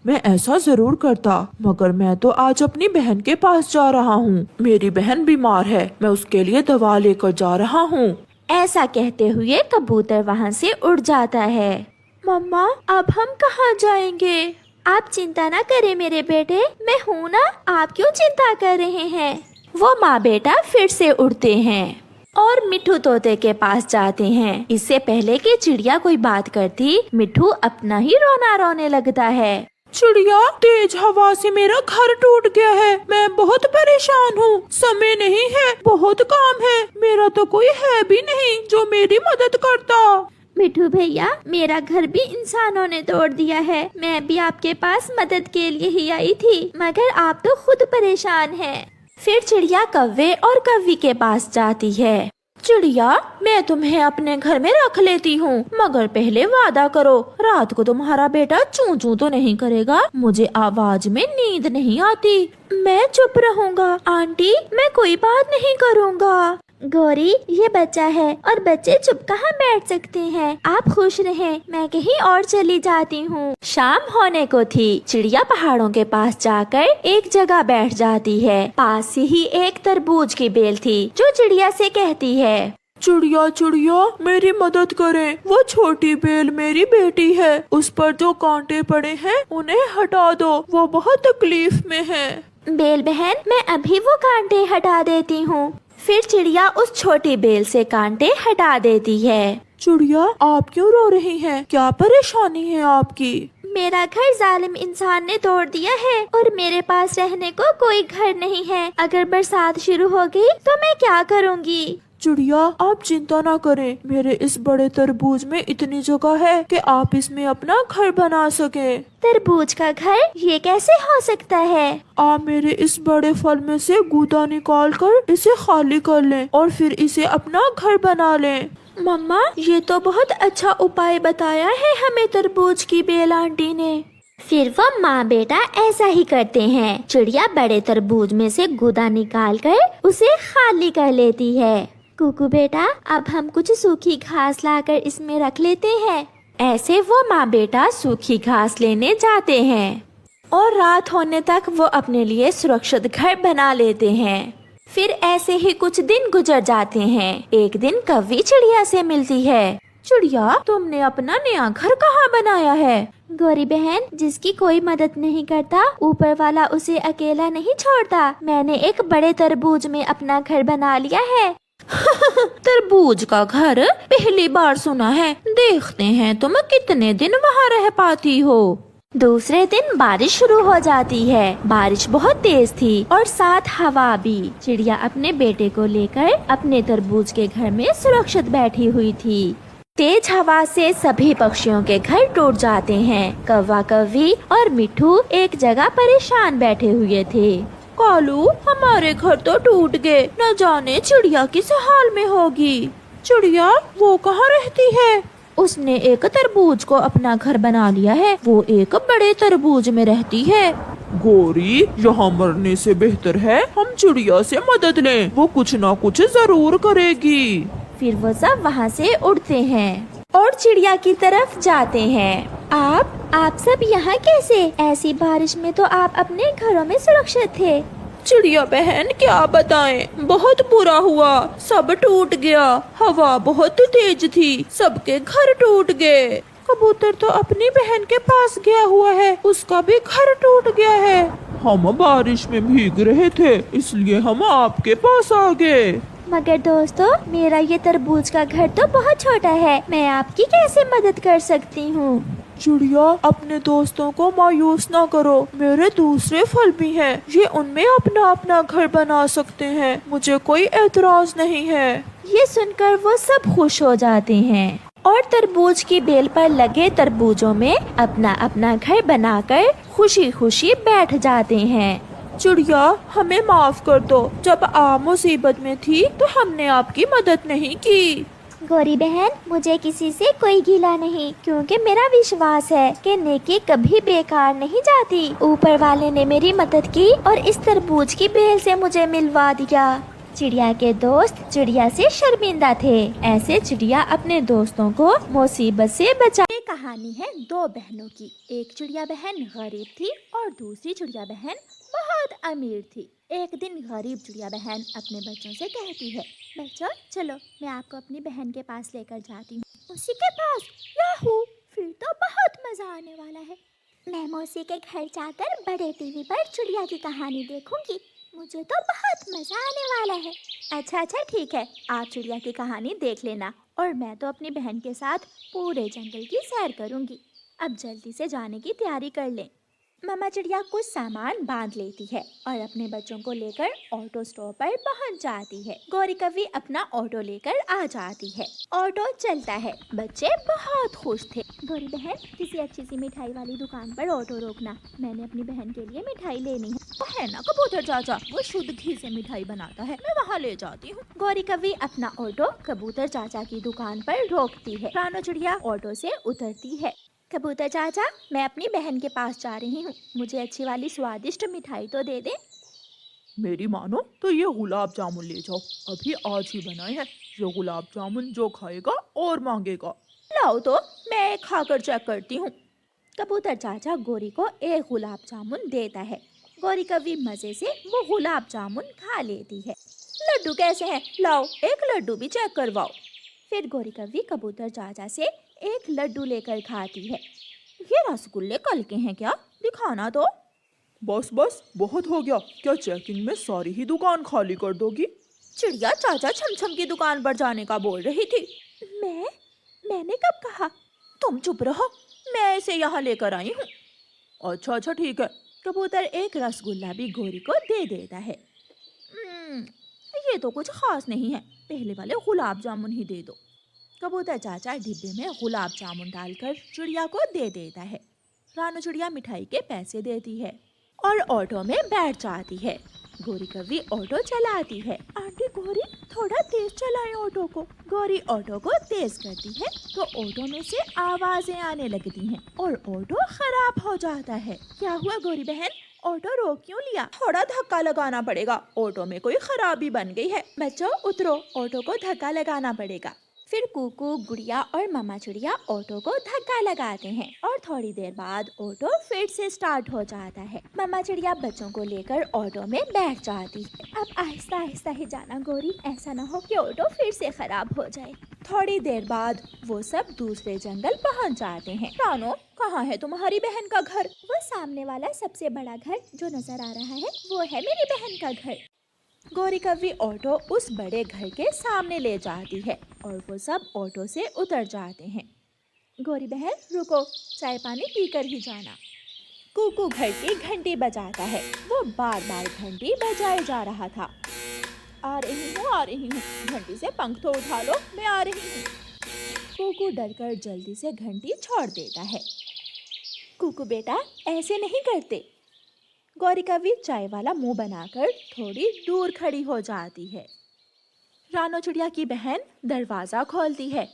मैं ऐसा जरूर करता, मगर मैं तो आज अपनी बहन के पास जा रहा हूँ। मेरी बहन बीमार है, मैं उसके लिए दवा लेकर जा रहा हूँ। ऐसा कहते हुए कबूतर वहाँ से उड़ जाता है। मम्मा, अब हम कहाँ जाएंगे? आप चिंता न करें मेरे बेटे, मैं हूँ ना। आप क्यों चिंता कर रहे हैं? वो माँ बेटा फिर से उड़ते हैं और मिट्ठू तोते के पास जाते हैं। इससे पहले कि चिड़िया कोई बात करती, मिट्ठू अपना ही रोना रोने लगता है। चिड़िया, तेज हवा से मेरा घर टूट गया है। मैं बहुत परेशान हूँ। समय नहीं है, बहुत काम है। मेरा तो कोई है भी नहीं जो मेरी मदद करता। मिट्ठू भैया, मेरा घर भी इंसानों ने तोड़ दिया है। मैं भी आपके पास मदद के लिए ही आई थी, मगर आप तो खुद परेशान हैं। फिर चिड़िया कौवे और कौवी के पास जाती है। चिड़िया, मैं तुम्हें अपने घर में रख लेती हूँ, मगर पहले वादा करो, रात को तुम्हारा बेटा चूं चूं तो नहीं करेगा। मुझे आवाज में नींद नहीं आती। मैं चुप रहूँगा आंटी, मैं कोई बात नहीं करूँगा। गौरी, ये बच्चा है और बच्चे चुप कहाँ बैठ सकते हैं। आप खुश रहें, मैं कहीं और चली जाती हूँ। शाम होने को थी। चिड़िया पहाड़ों के पास जाकर एक जगह बैठ जाती है। पास ही एक तरबूज की बेल थी जो चिड़िया से कहती है, चिड़िया चिड़िया, मेरी मदद करें। वो छोटी बेल मेरी बेटी है, उस पर जो कांटे पड़े हैं उन्हें हटा दो, वो बहुत तकलीफ में है। बेल बहन, मैं अभी वो कांटे हटा देती हूँ। फिर चिड़िया उस छोटी बेल से कांटे हटा देती है। चिड़िया, आप क्यों रो रही हैं? क्या परेशानी है आपकी? मेरा घर जालिम इंसान ने तोड़ दिया है और मेरे पास रहने को कोई घर नहीं है। अगर बरसात शुरू हो गई तो मैं क्या करूँगी? चिड़िया, आप चिंता ना करें। मेरे इस बड़े तरबूज में इतनी जगह है कि आप इसमें अपना घर बना सके। तरबूज का घर? ये कैसे हो सकता है? आप मेरे इस बड़े फल में से गूदा निकाल कर इसे खाली कर लें और फिर इसे अपना घर बना लें। मम्मा, ये तो बहुत अच्छा उपाय बताया है हमें तरबूज की बेल आंटी ने। फिर वो माँ बेटा ऐसा ही करते हैं। चिड़िया बड़े तरबूज में से गूदा निकाल कर उसे खाली कर लेती है। कुकू बेटा, अब हम कुछ सूखी घास लाकर इसमें रख लेते हैं। ऐसे वो माँ बेटा सूखी घास लेने जाते हैं और रात होने तक वो अपने लिए सुरक्षित घर बना लेते हैं। फिर ऐसे ही कुछ दिन गुजर जाते हैं। एक दिन कौवी चिड़िया से मिलती है। चिड़िया, तुमने अपना नया घर कहाँ बनाया है? गौरी बहन, जिसकी कोई मदद नहीं करता, ऊपर वाला उसे अकेला नहीं छोड़ता। मैंने एक बड़े तरबूज में अपना घर बना लिया है। तरबूज का घर? पहली बार सुना है। देखते हैं तुम कितने दिन वहाँ रह पाती हो। दूसरे दिन बारिश शुरू हो जाती है। बारिश बहुत तेज थी और साथ हवा भी। चिड़िया अपने बेटे को लेकर अपने तरबूज के घर में सुरक्षित बैठी हुई थी। तेज हवा से सभी पक्षियों के घर टूट जाते हैं। कौवा, कौवी और मिट्ठू एक जगह परेशान बैठे हुए थे। कालू, हमारे घर तो टूट गए, न जाने चिड़िया किस हाल में होगी। चिड़िया, वो कहाँ रहती है? उसने एक तरबूज को अपना घर बना लिया है। वो एक बड़े तरबूज में रहती है। गौरी, यहाँ मरने से बेहतर है हम चिड़िया से मदद लें, वो कुछ ना कुछ जरूर करेगी। फिर वो सब वहाँ से उड़ते हैं और चिड़िया की तरफ जाते हैं। आप सब यहाँ कैसे? ऐसी बारिश में तो आप अपने घरों में सुरक्षित थे। चिड़िया बहन, क्या बताएं, बहुत बुरा हुआ, सब टूट गया। हवा बहुत तेज थी, सबके घर टूट गए। कबूतर तो अपनी बहन के पास गया हुआ है, उसका भी घर टूट गया है। हम बारिश में भीग रहे थे, इसलिए हम आपके पास आ गए। मगर दोस्तों, मेरा ये तरबूज का घर तो बहुत छोटा है, मैं आपकी कैसे मदद कर सकती हूँ? चिड़िया, अपने दोस्तों को मायूस ना करो, मेरे दूसरे फल भी हैं, ये उनमें अपना अपना घर बना सकते हैं, मुझे कोई एतराज नहीं है। ये सुनकर वो सब खुश हो जाते हैं और तरबूज की बेल पर लगे तरबूजों में अपना अपना घर बनाकर खुशी खुशी बैठ जाते हैं। चिड़िया, हमें माफ कर दो, जब आप मुसीबत में थी तो हमने आपकी मदद नहीं की। गौरी बहन, मुझे किसी से कोई गिला नहीं, क्योंकि मेरा विश्वास है कि नेकी कभी बेकार नहीं जाती। ऊपर वाले ने मेरी मदद की और इस तरबूज की बेल से मुझे मिलवा दिया। चिड़िया के दोस्त चिड़िया से शर्मिंदा थे। ऐसे चिड़िया अपने दोस्तों को मुसीबत से बचा। ये कहानी है दो बहनों की। एक चिड़िया बहन गरीब थी और दूसरी चिड़िया बहन बहुत अमीर थी। एक दिन गरीब चिड़िया बहन अपने बच्चों से कहती है, बच्चों चलो, मैं आपको अपनी बहन के पास लेकर जाती हूँ। उसी के पास? याहू, फिर तो बहुत मजा आने वाला है। मैं मौसी के घर जाकर बड़े टीवी पर चिड़िया की कहानी देखूंगी। मुझे तो बहुत मजा आने वाला है। अच्छा ठीक है, आप चिड़िया की कहानी देख लेना और मैं तो अपनी बहन के साथ पूरे जंगल की सैर करूंगी। अब जल्दी से जाने की तैयारी कर लें। मामा चिड़िया कुछ सामान बांध लेती है और अपने बच्चों को लेकर ऑटो स्टॉप पर पहुंच जाती है। गौरी कवि अपना ऑटो लेकर आ जाती है। ऑटो चलता है, बच्चे बहुत खुश थे। गौरी बहन, किसी अच्छी सी मिठाई वाली दुकान पर ऑटो रोकना, मैंने अपनी बहन के लिए मिठाई लेनी है। वो है ना कबूतर चाचा, वो शुद्ध घी से मिठाई बनाता है, मैं वहाँ ले जाती हूँ। गौरी कवि अपना ऑटो कबूतर चाचा की दुकान पर रोकती है। रानो चिड़िया ऑटो से उतरती है। कबूतर चाचा, मैं अपनी बहन के पास जा रही हूँ, मुझे अच्छी वाली स्वादिष्ट मिठाई तो दे दे। मेरी मानो तो ये गुलाब जामुन ले जाओ, अभी आज ही बनाए हैं। ये गुलाब जामुन जो खाएगा और मांगेगा। लाओ तो, मैं खाकर चेक करती हूँ। कबूतर चाचा गौरी को एक गुलाब जामुन देता है। गौरी कवि मजे से वो गुलाब जामुन खा लेती है। लड्डू कैसे हैं? लाओ, एक लड्डू भी चेक करवाओ। फिर गौरी कवि कबूतर चाचा से एक लड्डू लेकर खाती है। ये रसगुल्ले कल के हैं क्या? दिखाना तो। बस बस, बहुत हो गया, क्या चेकिंग में सारी ही दुकान खाली कर दोगी? चिड़िया चाचा छमछम की दुकान पर जाने का बोल रही थी। मैंने कब कहा? तुम चुप रहो, मैं इसे यहाँ लेकर आई हूँ। अच्छा ठीक है। कबूतर एक रसगुल्ला भी गौरी को दे देता है। ये तो कुछ खास नहीं है, पहले वाले गुलाब जामुन ही दे दो। कबूतर चाचा डिब्बे में गुलाब जामुन डालकर चिड़िया को दे देता है। रानू चिड़िया मिठाई के पैसे देती है और ऑटो में बैठ जाती है। गौरी कवि ऑटो चलाती है। आंटी गौरी, थोड़ा तेज चलाएं ऑटो को। गौरी ऑटो को तेज करती है तो ऑटो में से आवाजें आने लगती हैं और ऑटो खराब हो जाता है। क्या हुआ गौरी बहन, ऑटो रोक क्यों लिया? थोड़ा धक्का लगाना पड़ेगा, ऑटो में कोई खराबी बन गई है। बच्चों उतरो, ऑटो को धक्का लगाना पड़ेगा। फिर कुकू, गुड़िया और मामा चिड़िया ऑटो को धक्का लगाते हैं और थोड़ी देर बाद ऑटो फिर से स्टार्ट हो जाता है। मामा चिड़िया बच्चों को लेकर ऑटो में बैठ जाती है। अब आहिस्ता आहिस्ता ही जाना गौरी, ऐसा ना हो कि ऑटो फिर से खराब हो जाए। थोड़ी देर बाद वो सब दूसरे जंगल पहुंच जाते हैं। रानो, कहाँ है तुम्हारी बहन का घर? वो सामने वाला सबसे बड़ा घर जो नजर आ रहा है, वो है मेरी बहन का घर। गौरी कवि ऑटो उस बड़े घर के सामने ले जाती है और वो सब ऑटो से उतर जाते हैं। गौरी बहन रुको, चाय पानी पीकर ही जाना। कुकू घर की घंटी बजाता है, वो बार बार घंटी बजाए जा रहा था। आ रही हूँ, घंटी से पंख तो उठा लो, मैं आ रही हूँ। कुकू डरकर जल्दी से घंटी छोड़ देता है। कुकू बेटा, ऐसे नहीं करते। गौरी कवि चाय वाला मुंह बनाकर थोड़ी दूर खड़ी हो जाती है। रानो चिड़िया की बहन दरवाजा खोलती है।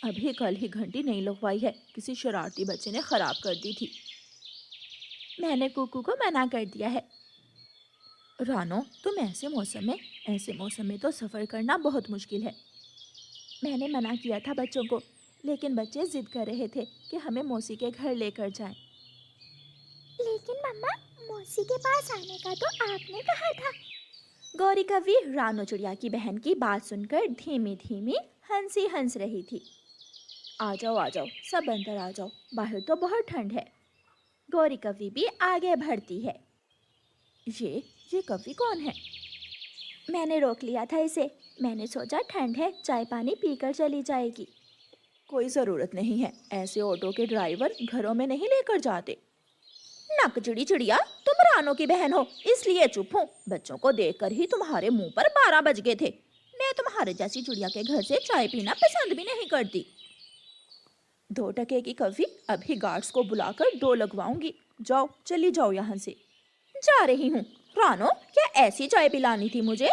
अभी कल ही घंटी नहीं लगवाई है, किसी शरारती बच्चे ने खराब कर दी थी। मैंने कुकू को मना कर दिया है। रानो, तुम ऐसे मौसम में तो सफर करना बहुत मुश्किल है। मैंने मना किया था बच्चों को, लेकिन बच्चे जिद कर रहे थे कि हमें मौसी के घर लेकर जाएं। लेकिन मम्मा, मौसी के पास आने का तो आपने कहा था। गौरी कवि रानो चिड़िया की बहन की बात सुनकर धीमी धीमी हंसी हंस रही थी। आ जाओ, सब अंदर आ जाओ, बाहर तो बहुत ठंड है। गौरी कवि भी आगे बढ़ती है। ये कवि कौन है? मैंने रोक लिया था इसे, मैंने सोचा ठंड है, चाय पानी पीकर चली जाएगी। कोई जरूरत नहीं है, ऐसे ऑटो के ड्राइवर घरों में नहीं लेकर जाते। नकचड़ी चिड़िया, तुम रानो की बहन हो इसलिए चुप हूँ। बच्चों को देखकर ही तुम्हारे मुंह पर 12 बज गए थे। मैं तुम्हारे जैसी चिड़िया के घर से चाय पीना पसंद भी नहीं करती। 2 टके की कॉफी अभी गार्ड्स को बुलाकर 2 लगवाऊंगी। जाओ, चली जाओ यहाँ से। जा रही हूँ। रानो, क्या ऐसी चाय पिलानी थी मुझे?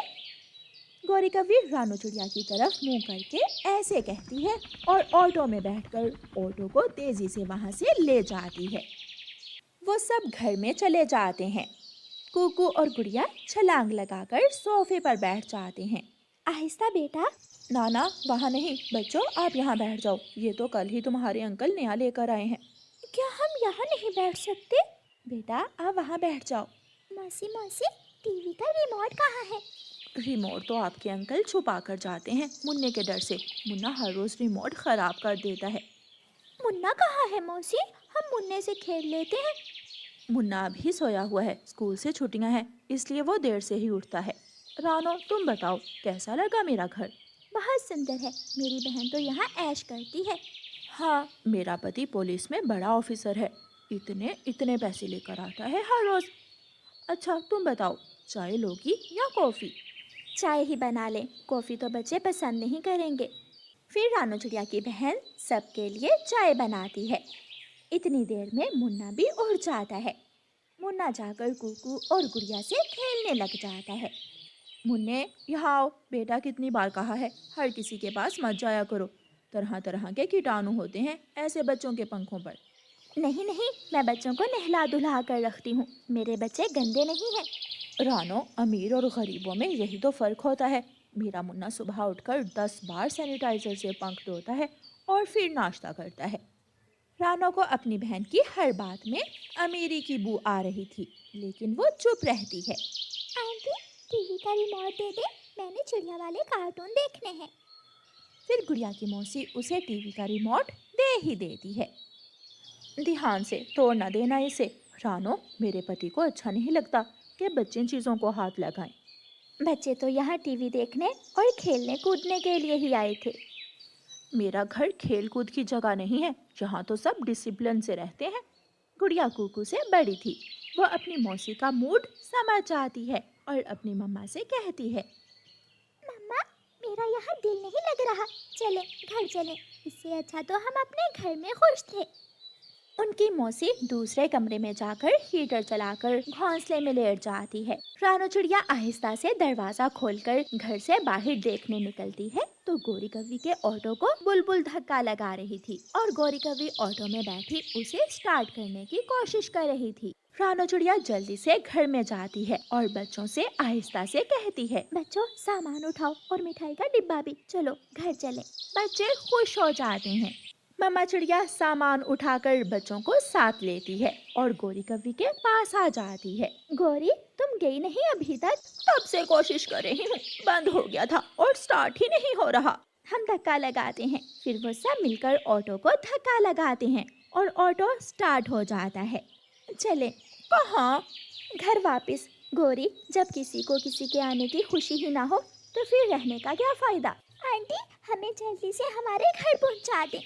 गौरी कव्वी रानो चिड़िया की तरफ मुंह करके ऐसे कहती है और ऑटो में बैठकर ऑटो को तेजी से वहां से ले जाती है। वो सब घर में चले जाते हैं। कुकू और गुड़िया छलांग लगाकर सोफे पर बैठ जाते हैं। आहिस्ता बेटा। नाना, वहाँ नहीं, बच्चों आप यहाँ बैठ जाओ। ये तो कल ही तुम्हारे अंकल नया लेकर आए हैं। क्या हम यहाँ नहीं बैठ सकते? बेटा आप वहाँ बैठ जाओ। मौसी मौसी, टीवी का रिमोट कहाँ है? रिमोट तो आपके अंकल छुपा कर जाते हैं मुन्ने के डर से। मुन्ना हर रोज रिमोट खराब कर देता है। मुन्ना कहाँ है मौसी? हम मुन्ने से खेल लेते हैं। मुन्ना अभी सोया हुआ है, स्कूल से छुट्टियां हैं इसलिए वो देर से ही उठता है। रानो तुम बताओ, कैसा लगा मेरा घर? बहुत सुंदर है। मेरी बहन तो यहाँ ऐश करती है। हाँ, मेरा पति पुलिस में बड़ा ऑफिसर है। इतने इतने पैसे लेकर आता है हर रोज। अच्छा तुम बताओ, चाय लोगी या कॉफी? चाय ही बना ले, कॉफ़ी तो बच्चे पसंद नहीं करेंगे। फिर रानो चिड़िया की बहन सबके लिए चाय बनाती है। इतनी देर में मुन्ना भी उठ जाता है। मुन्ना जाकर कुकू और गुड़िया से खेलने लग जाता है। मुन्ने यहाँ आओ। बेटा कितनी बार कहा है, हर किसी के पास मत जाया करो। तरह तरह के कीटाणु होते हैं ऐसे बच्चों के पंखों पर। नहीं नहीं, मैं बच्चों को नहला धुला कर रखती हूँ। मेरे बच्चे गंदे नहीं हैं। रानो, अमीर और गरीबों में यही तो फर्क होता है। मेरा मुन्ना सुबह उठकर 10 बार सैनिटाइजर से पंख धोता है और फिर नाश्ता करता है। रानो को अपनी बहन की हर बात में अमीरी की बू आ रही थी, लेकिन वो चुप रहती है। आंटी, टीवी का रिमोट दे दे, मैंने चिड़िया वाले कार्टून देखने हैं। फिर गुड़िया की मौसी उसे टीवी का रिमोट दे ही देती है। ध्यान से तोड़ न देना इसे। रानो, मेरे पति को अच्छा नहीं लगता कि बच्चे चीज़ों को हाथ लगाएं। बच्चे तो यहाँ टीवी देखने और खेलने कूदने के लिए ही आए थे। मेरा घर खेल कूद की जगह नहीं है, यहाँ तो सब डिसिप्लिन से रहते हैं। गुड़िया कुकू से बड़ी थी। वो अपनी मौसी का मूड समझ जाती है और अपनी मम्मा से कहती है, मम्मा, मेरा यहाँ दिल नहीं लग रहा, चले घर चले। इससे अच्छा तो हम अपने घर में खुश थे। उनकी मौसी दूसरे कमरे में जाकर हीटर चलाकर घोंसले में लेट जाती है। रानो चिड़िया आहिस्ता से दरवाजा खोलकर घर से बाहर देखने निकलती है तो गौरी कव्वी के ऑटो को बुलबुल धक्का लगा रही थी और गौरी कव्वी ऑटो में बैठी उसे स्टार्ट करने की कोशिश कर रही थी। रानो चिड़िया जल्दी से घर में जाती है और बच्चों से आहिस्ता से कहती है, बच्चों सामान उठाओ और मिठाई का डिब्बा भी, चलो घर चले। बच्चे खुश हो जाते हैं। मम्मा चिड़िया सामान उठाकर बच्चों को साथ लेती है और गौरी कव्वी के पास आ जाती है। गौरी, तुम गई नहीं अभी तक? तब से कोशिश कर रही हूँ, बंद हो गया था और स्टार्ट ही नहीं हो रहा। हम धक्का लगाते हैं, फिर वो सब मिलकर ऑटो को धक्का लगाते हैं और ऑटो स्टार्ट हो जाता है। चले। कहाँ? घर वापस। गौरी, जब किसी को किसी के आने की खुशी ही ना हो तो फिर रहने का क्या फायदा? आंटी, हमें जल्दी से हमारे घर पहुंचा दे।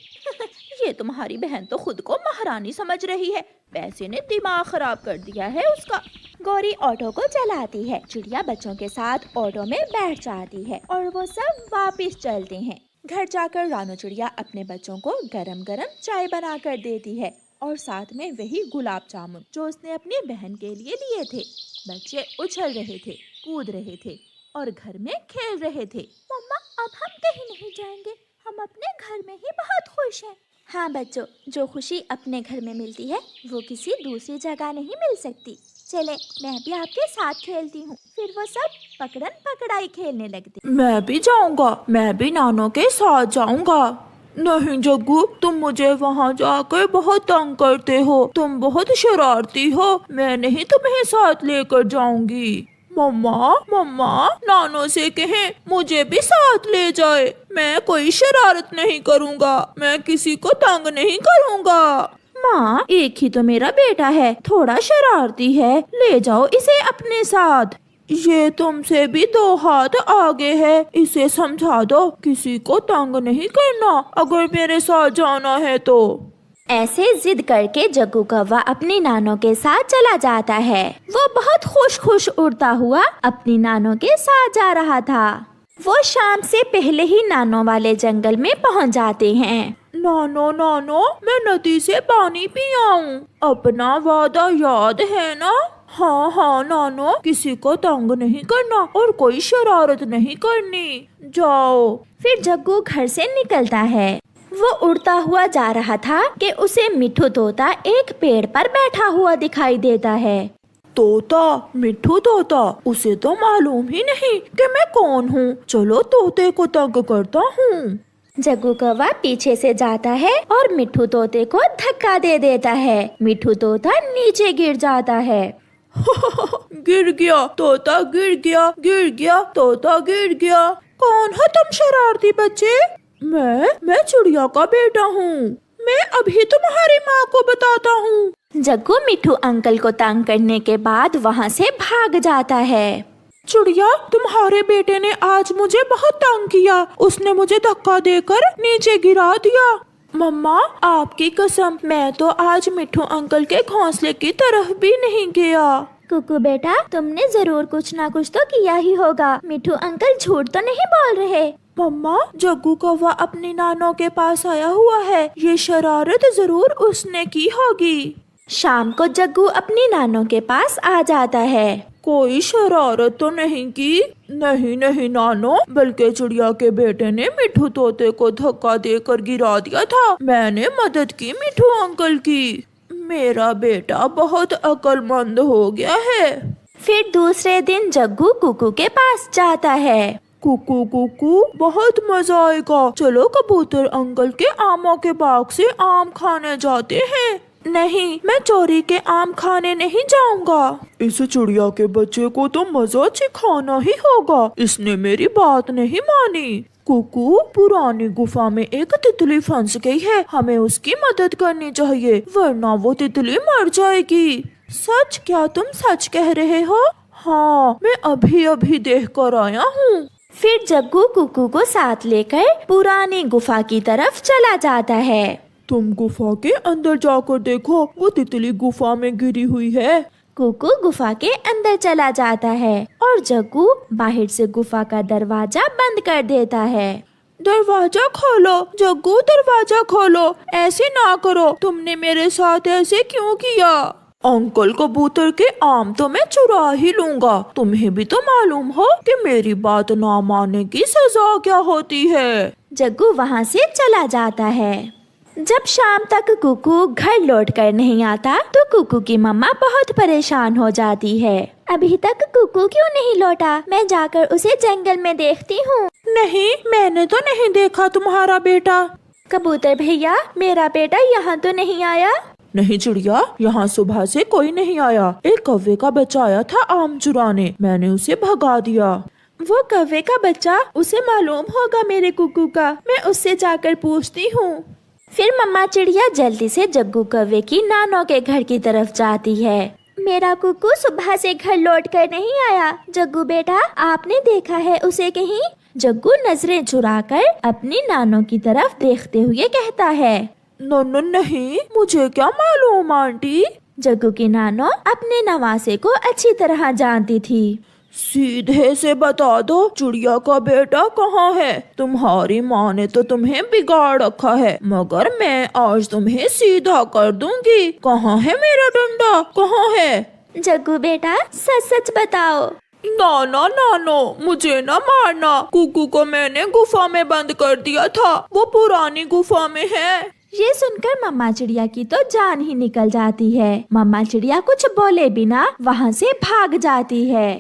ये तुम्हारी बहन तो खुद को महारानी समझ रही है, पैसे ने दिमाग खराब कर दिया है उसका। गौरी ऑटो को चलाती है। चिड़िया बच्चों के साथ ऑटो में बैठ जाती है और वो सब वापस चलते हैं। घर जाकर रानो चिड़िया अपने बच्चों को गरम गरम चाय बना कर देती है और साथ में वही गुलाब जामुन जो उसने अपनी बहन के लिए लिए थे। बच्चे उछल रहे थे, कूद रहे थे और घर में खेल रहे थे। मम्मा, अब हम कहीं नहीं जाएंगे, हम अपने घर में ही बहुत खुश हैं। हाँ बच्चों, जो खुशी अपने घर में मिलती है वो किसी दूसरी जगह नहीं मिल सकती। चले, मैं भी आपके साथ खेलती हूँ। फिर वो सब पकड़न पकड़ाई खेलने लगते। मैं भी जाऊँगा, मैं भी नानों के साथ जाऊँगा। नहीं जग्गू, तुम मुझे वहाँ जाकर बहुत तंग करते हो, तुम बहुत शरारती हो, मैं नहीं तुम्हें साथ लेकर जाऊंगी। मम्मा मम्मा, नानो से कहें मुझे भी साथ ले जाए, मैं कोई शरारत नहीं करूँगा, मैं किसी को तंग नहीं करूँगा। माँ, एक ही तो मेरा बेटा है, थोड़ा शरारती है, ले जाओ इसे अपने साथ। ये तुमसे भी 2 हाथ आगे है, इसे समझा दो किसी को तंग नहीं करना अगर मेरे साथ जाना है तो। ऐसे जिद करके जग्गू कौवा अपनी नानों के साथ चला जाता है। वो बहुत खुश उड़ता हुआ अपनी नानों के साथ जा रहा था। वो शाम से पहले ही नानों वाले जंगल में पहुंच जाते हैं। नानो नानो, मैं नदी से पानी पी आऊं, अपना वादा याद है ना? हाँ हाँ नानो, किसी को तंग नहीं करना और कोई शरारत नहीं करनी, जाओ। फिर जग्गू घर से निकलता है। वो उड़ता हुआ जा रहा था कि उसे मिठू तोता एक पेड़ पर बैठा हुआ दिखाई देता है। तोता, मिठू तोता, उसे तो मालूम ही नहीं कि मैं कौन हूँ। चलो तोते को तंग करता हूँ। जग्गू कौवा पीछे से जाता है और मिठू तोते को धक्का दे देता है। मिठू तोता नीचे गिर जाता है। गिर गया तोता, गिर गया, गिर गया तोता, गिर गया। कौन है तुम शरारती बच्चे? मैं चिड़िया का बेटा हूँ। मैं अभी तुम्हारी माँ को बताता हूँ। जग्गू मिठू अंकल को तंग करने के बाद वहाँ से भाग जाता है। चिड़िया, तुम्हारे बेटे ने आज मुझे बहुत तंग किया। उसने मुझे धक्का देकर नीचे गिरा दिया। मम्मा, आपकी कसम, मैं तो आज मिठू अंकल के घोंसले की तरफ भी नहीं गया। कुकू बेटा, तुमने जरूर कुछ ना कुछ तो किया ही होगा। मिठू अंकल झूठ तो नहीं बोल रहे। मम्मा, जग्गू कौवा अपनी नानों के पास आया हुआ है। ये शरारत जरूर उसने की होगी। शाम को जग्गू अपनी नानों के पास आ जाता है। कोई शरारत तो नहीं की? नहीं नहीं नानो, बल्कि चिड़िया के बेटे ने मिठू तोते को धक्का देकर गिरा दिया था। मैंने मदद की मिठू अंकल की। मेरा बेटा बहुत अक्लमंद हो गया है। फिर दूसरे दिन जग्गू कुकू के पास जाता है। कुकू कुकू, बहुत मजा आएगा। चलो कबूतर अंकल के आमों के बाग से आम खाने जाते हैं। नहीं, मैं चोरी के आम खाने नहीं जाऊंगा। इस चिड़िया के बच्चे को तो मजा सिखाना ही होगा। इसने मेरी बात नहीं मानी। कुकू, पुरानी गुफा में एक तितली फंस गई है। हमें उसकी मदद करनी चाहिए, वरना वो तितली मर जाएगी। सच? क्या तुम सच कह रहे हो? हाँ, मैं अभी अभी देख कर आया हूँ। फिर जग्गू कुकू को साथ लेकर पुरानी गुफा की तरफ चला जाता है। तुम गुफा के अंदर जाकर देखो, वो तितली गुफा में गिरी हुई है। कुकू गुफा के अंदर चला जाता है और जग्गू बाहर से गुफा का दरवाजा बंद कर देता है। दरवाजा खोलो जग्गू, दरवाजा खोलो। ऐसे ना करो, तुमने मेरे साथ ऐसे क्यों किया? अंकल कबूतर के आम तो मैं चुरा ही लूंगा। तुम्हें भी तो मालूम हो कि मेरी बात ना मानने की सजा क्या होती है। जग्गू वहाँ से चला जाता है। जब शाम तक कुकू घर लौट कर नहीं आता तो कुकू की मम्मा बहुत परेशान हो जाती है। अभी तक कुकू क्यों नहीं लौटा? मैं जाकर उसे जंगल में देखती हूँ। नहीं, मैंने तो नहीं देखा तुम्हारा बेटा। कबूतर भैया, मेरा बेटा यहाँ तो नहीं आया। नहीं चिड़िया, यहाँ सुबह से कोई नहीं आया। एक कौवे का बच्चा आया था आम चुराने, मैंने उसे भगा दिया। वो कौवे का बच्चा? उसे मालूम होगा मेरे कुकू का। मैं उससे जाकर पूछती हूँ। फिर मम्मा चिड़िया जल्दी से जग्गू कौवे की नानों के घर की तरफ जाती है। मेरा कुकू सुबह से घर लौट कर नहीं आया। जग्गू बेटा, आपने देखा है उसे कहीं? जग्गू नजरें चुराकर अपनी नानों की तरफ देखते हुए कहता है। नहीं, मुझे क्या मालूम आंटी। जग्गू की नानो अपने नवासे को अच्छी तरह जानती थी। सीधे से बता दो, चिड़िया का बेटा कहाँ है? तुम्हारी माँ ने तो तुम्हें बिगाड़ रखा है, मगर मैं आज तुम्हें सीधा कर दूंगी। कहाँ है मेरा डंडा? कहाँ है? जग्गू बेटा, सच सच बताओ। नानो, मुझे न मारना। कुकू को मैंने गुफा में बंद कर दिया था, वो पुरानी गुफा में है। ये सुनकर मम्मा चिड़िया की तो जान ही निकल जाती है। मम्मा चिड़िया कुछ बोले बिना वहाँ से भाग जाती है।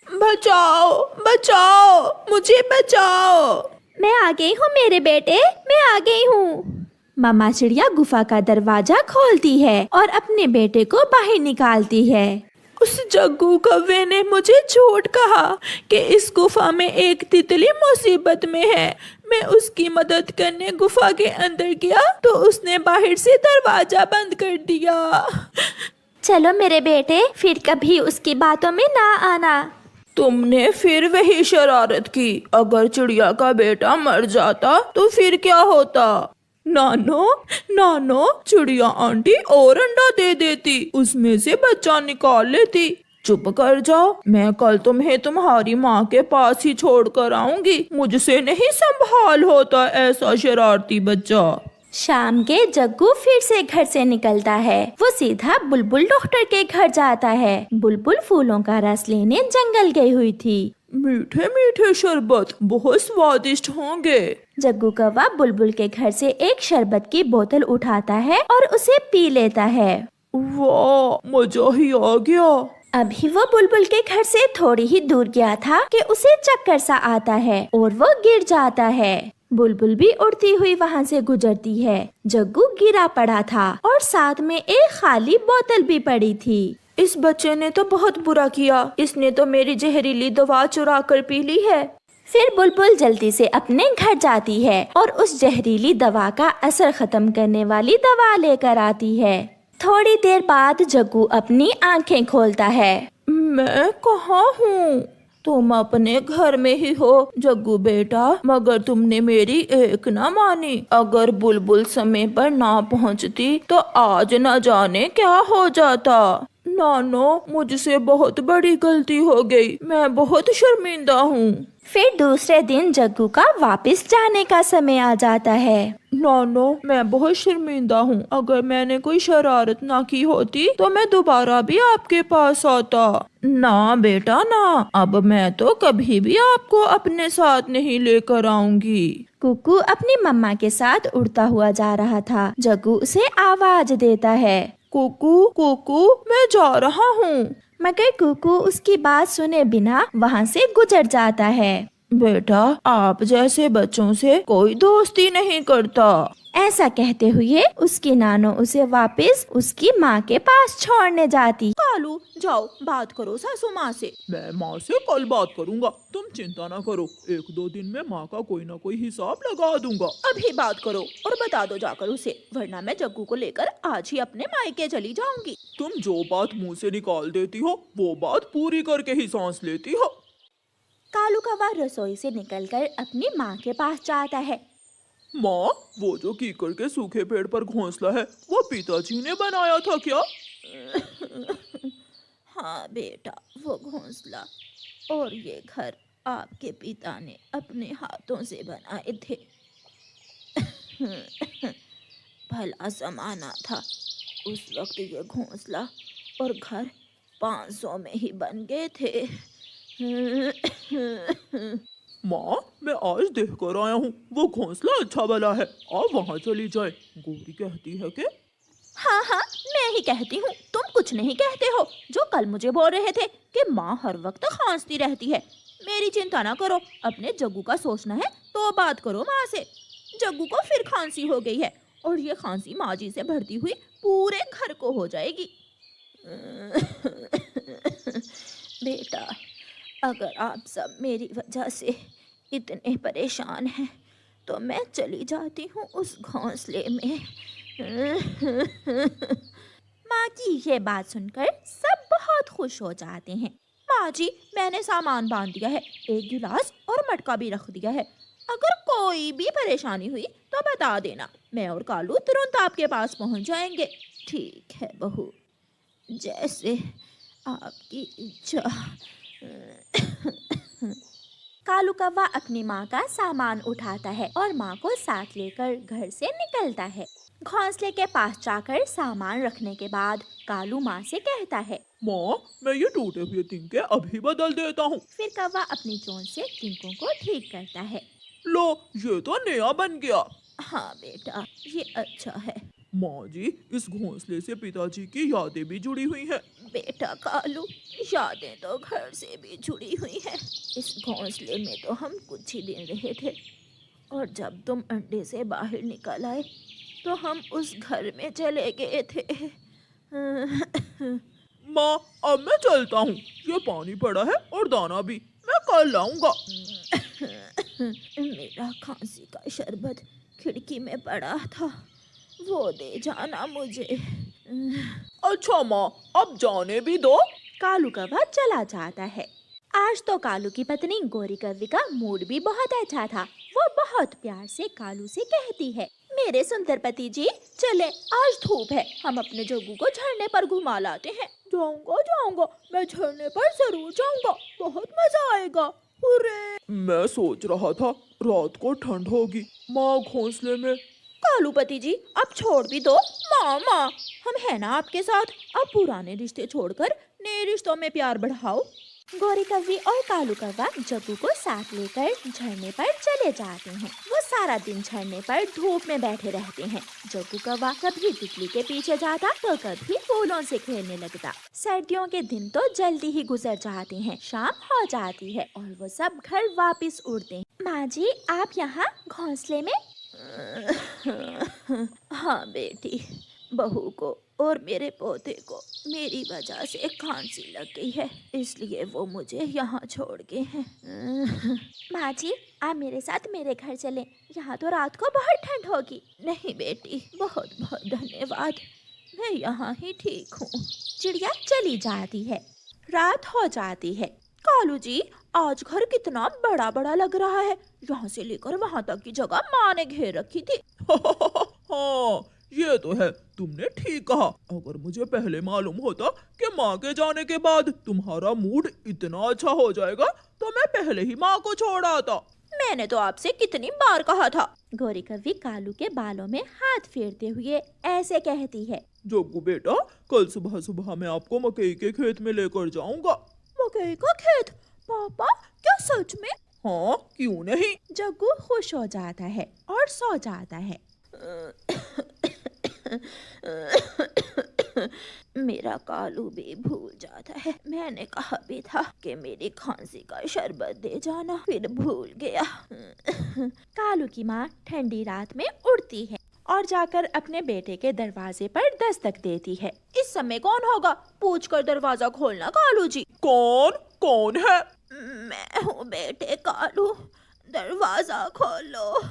बचाओ बचाओ, मुझे बचाओ। मैं आ गई हूँ मेरे बेटे, मैं आ गई हूँ। मम्मा चिड़िया गुफा का दरवाजा खोलती है और अपने बेटे को बाहर निकालती है। उस जग्गू कौवे ने मुझे झूठ कहा कि इस गुफा में एक तितली मुसीबत में है। मैं उसकी मदद करने गुफा के अंदर गया तो उसने बाहर से दरवाजा बंद कर दिया। चलो मेरे बेटे, फिर कभी उसकी बातों में ना आना। तुमने फिर वही शरारत की। अगर चिड़िया का बेटा मर जाता तो फिर क्या होता? नानो नानो, चिड़िया आंटी और अंडा दे देती, उसमें से बच्चा निकाल लेती। चुप कर जाओ, मैं कल तुम्हें तुम्हारी माँ के पास ही छोड़ कर आऊंगी। मुझसे नहीं संभाल होता ऐसा शरारती बच्चा। शाम के जग्गू फिर से घर से निकलता है। वो सीधा बुलबुल डॉक्टर के घर जाता है। बुलबुल फूलों का रस लेने जंगल गई हुई थी। मीठे मीठे शरबत बहुत स्वादिष्ट होंगे। जग्गू कौवा बुलबुल के घर से एक शरबत की बोतल उठाता है और उसे पी लेता है। वाह, मजा ही आ गया। अभी वो बुलबुल के घर से थोड़ी ही दूर गया था कि उसे चक्कर सा आता है और वो गिर जाता है। बुलबुल भी उड़ती हुई वहाँ से गुजरती है। जग्गू गिरा पड़ा था और साथ में एक खाली बोतल भी पड़ी थी। इस बच्चे ने तो बहुत बुरा किया, इसने तो मेरी जहरीली दवा चुरा कर पी ली है। फिर बुलबुल जल्दी से अपने घर जाती है और उस जहरीली दवा का असर खत्म करने वाली दवा लेकर आती है। थोड़ी देर बाद जग्गू अपनी आंखें खोलता है। मैं कहाँ हूँ? तुम अपने घर में ही हो जग्गू बेटा, मगर तुमने मेरी एक न मानी। अगर बुलबुल समय पर ना पहुँचती तो आज न जाने क्या हो जाता। नानो, मुझसे बहुत बड़ी गलती हो गई, मैं बहुत शर्मिंदा हूँ। फिर दूसरे दिन जग्गू का वापस जाने का समय आ जाता है। नानो, मैं बहुत शर्मिंदा हूँ। अगर मैंने कोई शरारत ना की होती तो मैं दोबारा भी आपके पास आता। ना बेटा ना, अब मैं तो कभी भी आपको अपने साथ नहीं लेकर आऊंगी। कुकू अपनी मम्मा के साथ उड़ता हुआ जा रहा था। जग्गू उसे आवाज देता है, कुकू कुकू, मैं जा रहा हूँ। मगर कुकू उसकी बात सुने बिना वहाँ से गुजर जाता है। बेटा, आप जैसे बच्चों से कोई दोस्ती नहीं करता। ऐसा कहते हुए उसकी नानो उसे वापस उसकी माँ के पास छोड़ने जाती। कालू, जाओ बात करो सासू माँ से। मैं माँ से कल बात करूँगा, तुम चिंता ना करो। 1-2 दिन में माँ का कोई ना कोई हिसाब लगा दूंगा। अभी बात करो और बता दो जाकर उसे, वरना मैं जग्गू को लेकर आज ही अपने मायके चली जाऊंगी। तुम जो बात मुँह से निकाल देती हो वो बात पूरी करके ही सांस लेती हो। कालू कौवा रसोई से निकलकर अपनी माँ के पास जाता है। माँ, वो जो कीकर के सूखे पेड़ पर घोंसला है वो पिताजी ने बनाया था क्या? हाँ बेटा, वो घोंसला और ये घर आपके पिता ने अपने हाथों से बनाए थे। भला जमाना था, उस वक्त ये घोंसला और घर 500 में ही बन गए थे। माँ, मैं आज देख कर आया हूँ, वो घोंसला अच्छा वाला है, आप वहाँ चली जाए। गोरी कहती है कि हाँ हाँ, मैं ही कहती हूँ, तुम कुछ नहीं कहते हो। जो कल मुझे बोल रहे थे कि माँ हर वक्त खांसती रहती है। मेरी चिंता ना करो, अपने जग्गू का सोचना है तो बात करो माँ से। जग्गू को फिर खांसी हो गई है और ये खांसी माँ जी से भरती हुई पूरे घर को हो जाएगी। बेटा, अगर आप सब मेरी वजह से इतने परेशान हैं तो मैं चली जाती हूँ उस घोंसले में। माँ की ये बात सुनकर सब बहुत खुश हो जाते हैं। माँ जी, मैंने सामान बांध दिया है, एक गिलास और मटका भी रख दिया है। अगर कोई भी परेशानी हुई तो बता देना, मैं और कालू तुरंत आपके पास पहुँच जाएंगे। ठीक है बहू, जैसे आपकी इच्छा। कालू कौवा अपनी माँ का सामान उठाता है और माँ को साथ लेकर घर से निकलता है। घोंसले के पास जाकर सामान रखने के बाद कालू माँ से कहता है, माँ, मैं ये टूटे हुए तिनके अभी बदल देता हूँ। फिर कौवा अपनी चोंच से तिनकों को ठीक करता है। लो, ये तो नया बन गया। हाँ बेटा, ये अच्छा है। माँ जी, इस घोंसले से पिताजी की यादें भी जुड़ी हुई हैं। बेटा कालू, यादें तो घर से भी जुड़ी हुई हैं। इस घोंसले में तो हम कुछ ही दिन रहे थे और जब तुम अंडे से बाहर निकल आए तो हम उस घर में चले गए थे। माँ, अब मैं चलता हूँ, ये पानी पड़ा है और दाना भी, मैं कल लाऊंगा। मेरा खांसी का शरबत खिड़की में पड़ा था, वो दे जाना मुझे। अच्छा माँ, अब जाने भी दो। कालू कौवा चला जाता है। आज तो कालू की पत्नी गोरी कव्वी का मूड भी बहुत अच्छा था। वो बहुत प्यार से कालू से कहती है, मेरे सुंदर पति जी, चले, आज धूप है, हम अपने जग्गू को झरने पर घुमा लाते हैं। जाऊंगा, मैं झरने पर जरूर जाऊंगा, बहुत मजा आएगा। हुर्रे! मैं सोच रहा था रात को ठंड होगी, माँ घोंसले में। कालू पति जी, अब छोड़ भी दो। माँ, हम है ना आपके साथ। अब पुराने रिश्ते छोड़कर नए रिश्तों में प्यार बढ़ाओ। गोरी कव्वी और कालू कौवा जग्गू को साथ लेकर झरने पर चले जाते हैं। वो सारा दिन झरने पर धूप में बैठे रहते हैं। जग्गू कौवा कभी तितली के पीछे जाता तो कभी फूलों से खेलने लगता। सर्दियों के दिन तो जल्दी ही गुजर जाते हैं, शाम हो जाती है और वो सब घर वापस उड़ते हैं। माँ जी, आप यहाँ घोंसले में? हाँ बेटी, बहू को और मेरे पोते को मेरी वजह से खांसी लग गई है, इसलिए वो मुझे यहाँ छोड़ गए हैं। माँ जी, आप मेरे साथ मेरे घर चलें, यहाँ तो रात को बहुत ठंड होगी। नहीं बेटी, बहुत बहुत धन्यवाद, मैं यहाँ ही ठीक हूँ। चिड़िया चली जाती है। रात हो जाती है। कालू जी, आज घर कितना बड़ा बड़ा लग रहा है। यहाँ से लेकर वहाँ तक की जगह माँ ने घेर रखी थी। हाँ, ये तो है, तुमने ठीक कहा। अगर मुझे पहले मालूम होता कि माँ के जाने के बाद तुम्हारा मूड इतना अच्छा हो जाएगा तो मैं पहले ही माँ को छोड़ आता। मैंने तो आपसे कितनी बार कहा था। गोरी कव्वी कालू के बालों में हाथ फेरते हुए ऐसे कहती है, जग्गू बेटा, कल सुबह सुबह मैं आपको मकई के खेत में लेकर जाऊंगा। मकई का खेत? पापा, क्या सच में? हाँ, क्यों नहीं। जग्गू खुश हो जाता है और सो जाता है। मेरा कालू भी भूल जाता है। मैंने कहा भी था कि मेरी खांसी का शरबत दे जाना, फिर भूल गया। कालू की माँ ठंडी रात में उड़ती है और जाकर अपने बेटे के दरवाजे पर दस्तक देती है। इस समय कौन होगा? पूछकर दरवाजा खोलना कालू जी। कौन है? मैं हूँ बेटे कालू, दरवाजा खोलो।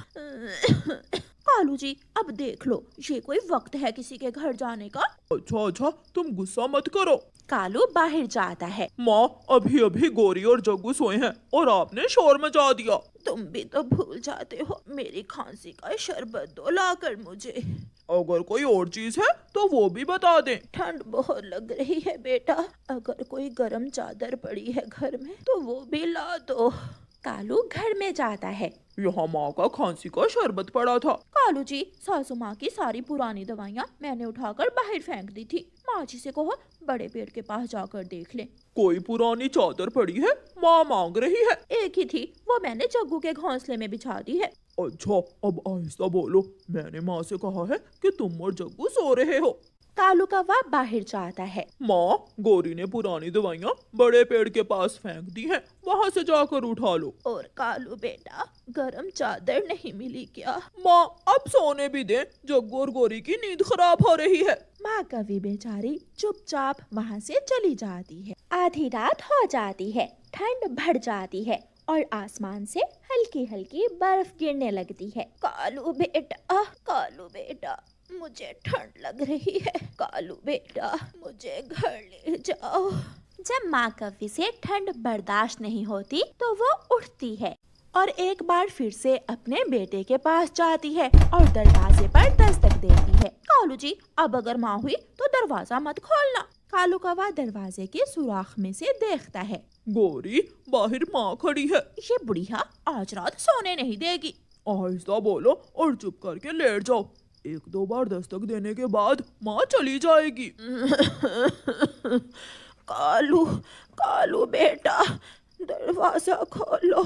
कालू जी, अब देख लो, ये कोई वक्त है किसी के घर जाने का? अच्छा, तुम गुस्सा मत करो। कालू बाहर जाता है। माँ, अभी अभी गोरी और जग्गू सोए हैं और आपने शोर मचा दिया। तुम भी तो भूल जाते हो, मेरी खांसी का शरबत दो लाकर मुझे। अगर कोई और चीज है तो वो भी बता दें। ठंड बहुत लग रही है बेटा, अगर कोई गर्म चादर पड़ी है घर में तो वो भी ला दो। कालू घर में जाता है। यहाँ माँ का खांसी का शरबत पड़ा था। कालू जी, सासू माँ की सारी पुरानी दवाइयाँ मैंने उठाकर बाहर फेंक दी थी। माँ जी से कहो बड़े पेड़ के पास जाकर देख ले। कोई पुरानी चादर पड़ी है? माँ मांग रही है। एक ही थी, वो मैंने जग्गू के घोंसले में बिछा दी है। अच्छा, अब आहिस्ता बोलो। मैंने माँ से कहा है कि तुम और जग्गू सो रहे हो। कालू कौवा बाहर जाता है। माँ, गोरी ने पुरानी दवाइयाँ बड़े पेड़ के पास फेंक दी हैं, वहाँ से जाकर उठा लो। और कालू बेटा, गरम चादर नहीं मिली क्या? माँ, अब सोने भी दें, जग्गू और गोरी की नींद खराब हो रही है। माँ कव्वी बेचारी चुपचाप वहाँ से चली जाती है। आधी रात हो जाती है, ठंड बढ़ जाती है और आसमान से हल्की हल्की बर्फ गिरने लगती है। कालू बेटा, मुझे ठंड लग रही है। कालू बेटा, मुझे घर ले जाओ। जब माँ कव्वी से ठंड बर्दाश्त नहीं होती तो वो उठती है और एक बार फिर से अपने बेटे के पास जाती है और दरवाजे पर दस्तक देती है। कालू जी, अब अगर माँ हुई तो दरवाजा मत खोलना। कालू कौवा दरवाजे के सुराख में से देखता है। गोरी, बाहर माँ खड़ी है। ये बुढ़िया आज रात सोने नहीं देगी। आहिस्ता बोलो और चुप करके लेट जाओ। एक दो बार दस्तक देने के बाद माँ चली जाएगी। कालू बेटा, दरवाजा खोलो,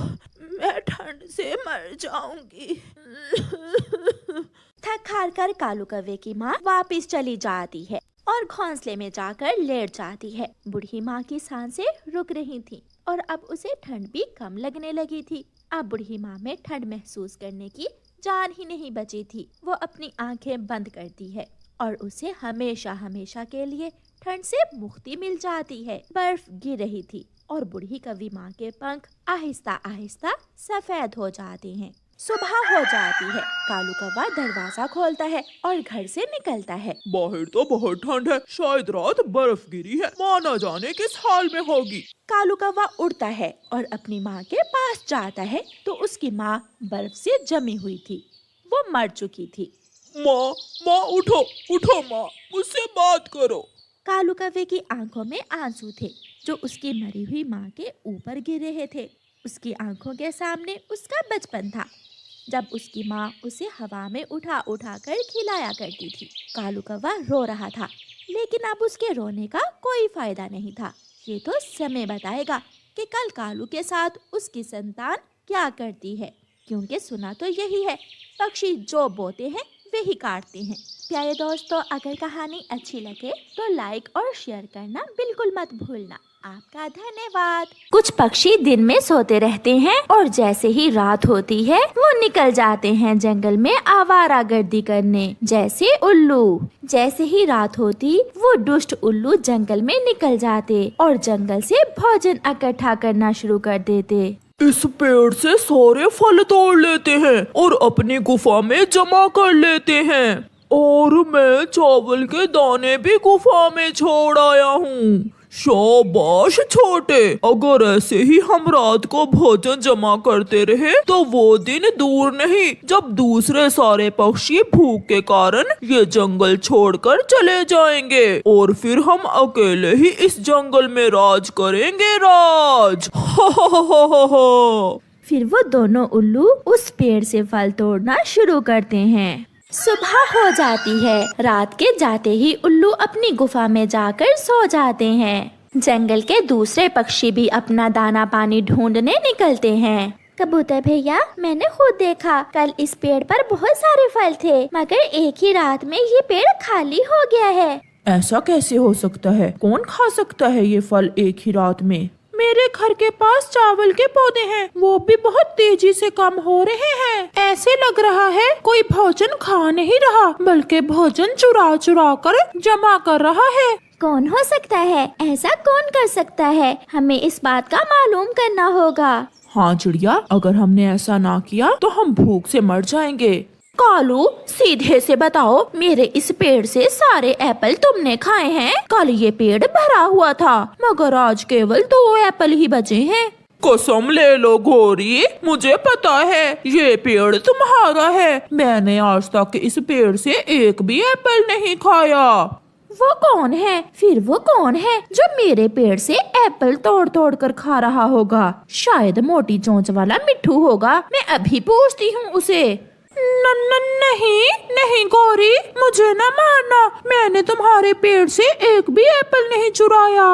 मैं ठंड से मर जाऊंगी। थक हार कर कालू कौवे की माँ वापस चली जाती है और घोंसले में जाकर लेट जाती है। बूढ़ी माँ की सांसें रुक रही थी और अब उसे ठंड भी कम लगने लगी थी। अब बूढ़ी माँ में ठंड महसूस करने की जान ही नहीं बची थी। वो अपनी आंखें बंद करती है और उसे हमेशा हमेशा के लिए ठंड से मुक्ति मिल जाती है। बर्फ गिर रही थी और बूढ़ी कव्वी माँ के पंख आहिस्ता आहिस्ता सफेद हो जाते हैं। सुबह हो जाती है। कालू कौवा दरवाजा खोलता है और घर से निकलता है। बाहर तो बहुत ठंड है, शायद रात बर्फ गिरी है, माँ न जाने किस हाल में होगी। कालू कौवा उड़ता है और अपनी माँ के पास जाता है तो उसकी माँ बर्फ से जमी हुई थी, वो मर चुकी थी। माँ, माँ उठो, उठो माँ, मुझसे बात करो। कालू कौवे की आंखों में आंसू थे जो उसकी मरी हुई माँ के ऊपर गिर रहे थे। उसकी आंखों के सामने उसका बचपन था, जब उसकी माँ उसे हवा में उठा उठा कर खिलाया करती थी। कालू कौवा रो रहा था, लेकिन अब उसके रोने का कोई फायदा नहीं था। ये तो समय बताएगा कि कल कालू के साथ उसकी संतान क्या करती है, क्योंकि सुना तो यही है, पक्षी जो बोते हैं वही काटते हैं। प्यारे दोस्तों, अगर कहानी अच्छी लगे तो लाइक और शेयर करना बिल्कुल मत भूलना। आपका धन्यवाद। कुछ पक्षी दिन में सोते रहते हैं और जैसे ही रात होती है वो निकल जाते हैं जंगल में आवारागर्दी करने, जैसे उल्लू। जैसे ही रात होती वो दुष्ट उल्लू जंगल में निकल जाते और जंगल से भोजन इकट्ठा करना शुरू कर देते। इस पेड़ से सारे फल तोड़ लेते हैं और अपनी गुफा में जमा कर लेते हैं, और मैं चावल के दाने भी गुफा में छोड़ आया हूँ। शाबाश छोटे, अगर ऐसे ही हम रात को भोजन जमा करते रहे तो वो दिन दूर नहीं जब दूसरे सारे पक्षी भूख के कारण ये जंगल छोड़कर चले जाएंगे और फिर हम अकेले ही इस जंगल में राज करेंगे, राज। हो। फिर वो दोनों उल्लू उस पेड़ से फल तोड़ना शुरू करते हैं। सुबह हो जाती है। रात के जाते ही उल्लू अपनी गुफा में जाकर सो जाते हैं। जंगल के दूसरे पक्षी भी अपना दाना पानी ढूंढने निकलते हैं। कबूतर भैया, मैंने खुद देखा, कल इस पेड़ पर बहुत सारे फल थे, मगर एक ही रात में ये पेड़ खाली हो गया है। ऐसा कैसे हो सकता है? कौन खा सकता है ये फल एक ही रात में? मेरे घर के पास चावल के पौधे हैं, वो भी बहुत तेजी से कम हो रहे हैं। ऐसे लग रहा है कोई भोजन खा नहीं रहा, बल्कि भोजन चुरा चुरा कर जमा कर रहा है। कौन हो सकता है? ऐसा कौन कर सकता है? हमें इस बात का मालूम करना होगा। हाँ चिड़िया, अगर हमने ऐसा ना किया तो हम भूख से मर जाएंगे। कालू, सीधे से बताओ, मेरे इस पेड़ से सारे एप्पल तुमने खाए हैं? कल ये पेड़ भरा हुआ था, मगर आज केवल 2 एप्पल ही बचे हैं। कसम ले लो घोरी, मुझे पता है ये पेड़ तुम्हारा है। मैंने आज तक इस पेड़ से एक भी एप्पल नहीं खाया। वो कौन है? फिर वो कौन है जो मेरे पेड़ से एप्पल तोड़ तोड़ कर खा रहा होगा? शायद मोटी चोंच वाला मिट्ठू होगा। मैं अभी पूछती हूँ उसे। नहीं गौरी, मुझे न मारना, मैंने तुम्हारे पेड़ से एक भी एप्पल नहीं चुराया।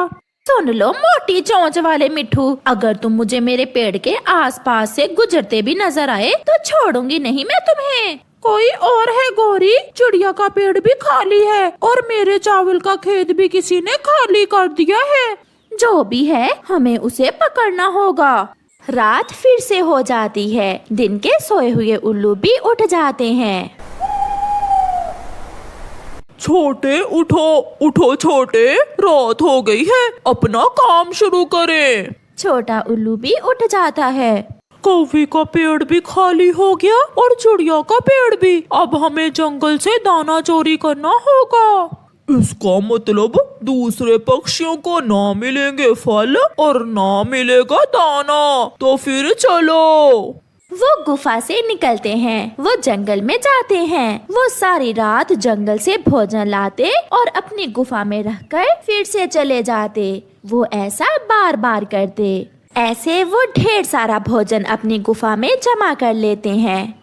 सुन लो मोटी चोंच वाले मिट्ठू, अगर तुम मुझे मेरे पेड़ के आसपास से गुजरते भी नजर आए तो छोड़ूंगी नहीं मैं तुम्हें। कोई और है गौरी, चिड़िया का पेड़ भी खाली है और मेरे चावल का खेत भी किसी ने खाली कर दिया है। जो भी है, हमें उसे पकड़ना होगा। रात फिर से हो जाती है। दिन के सोए हुए उल्लू भी उठ जाते हैं। छोटे उठो, उठो छोटे, रात हो गई है, अपना काम शुरू करें। छोटा उल्लू भी उठ जाता है। कौवे का पेड़ भी खाली हो गया और चिड़िया का पेड़ भी। अब हमें जंगल से दाना चोरी करना होगा। इसका मतलब दूसरे पक्षियों को ना मिलेंगे फल और ना मिलेगा दाना, तो फिर चलो। वो गुफा से निकलते हैं, वो जंगल में जाते हैं। वो सारी रात जंगल से भोजन लाते और अपनी गुफा में रखकर फिर से चले जाते। वो ऐसा बार बार करते। ऐसे वो ढेर सारा भोजन अपनी गुफा में जमा कर लेते हैं।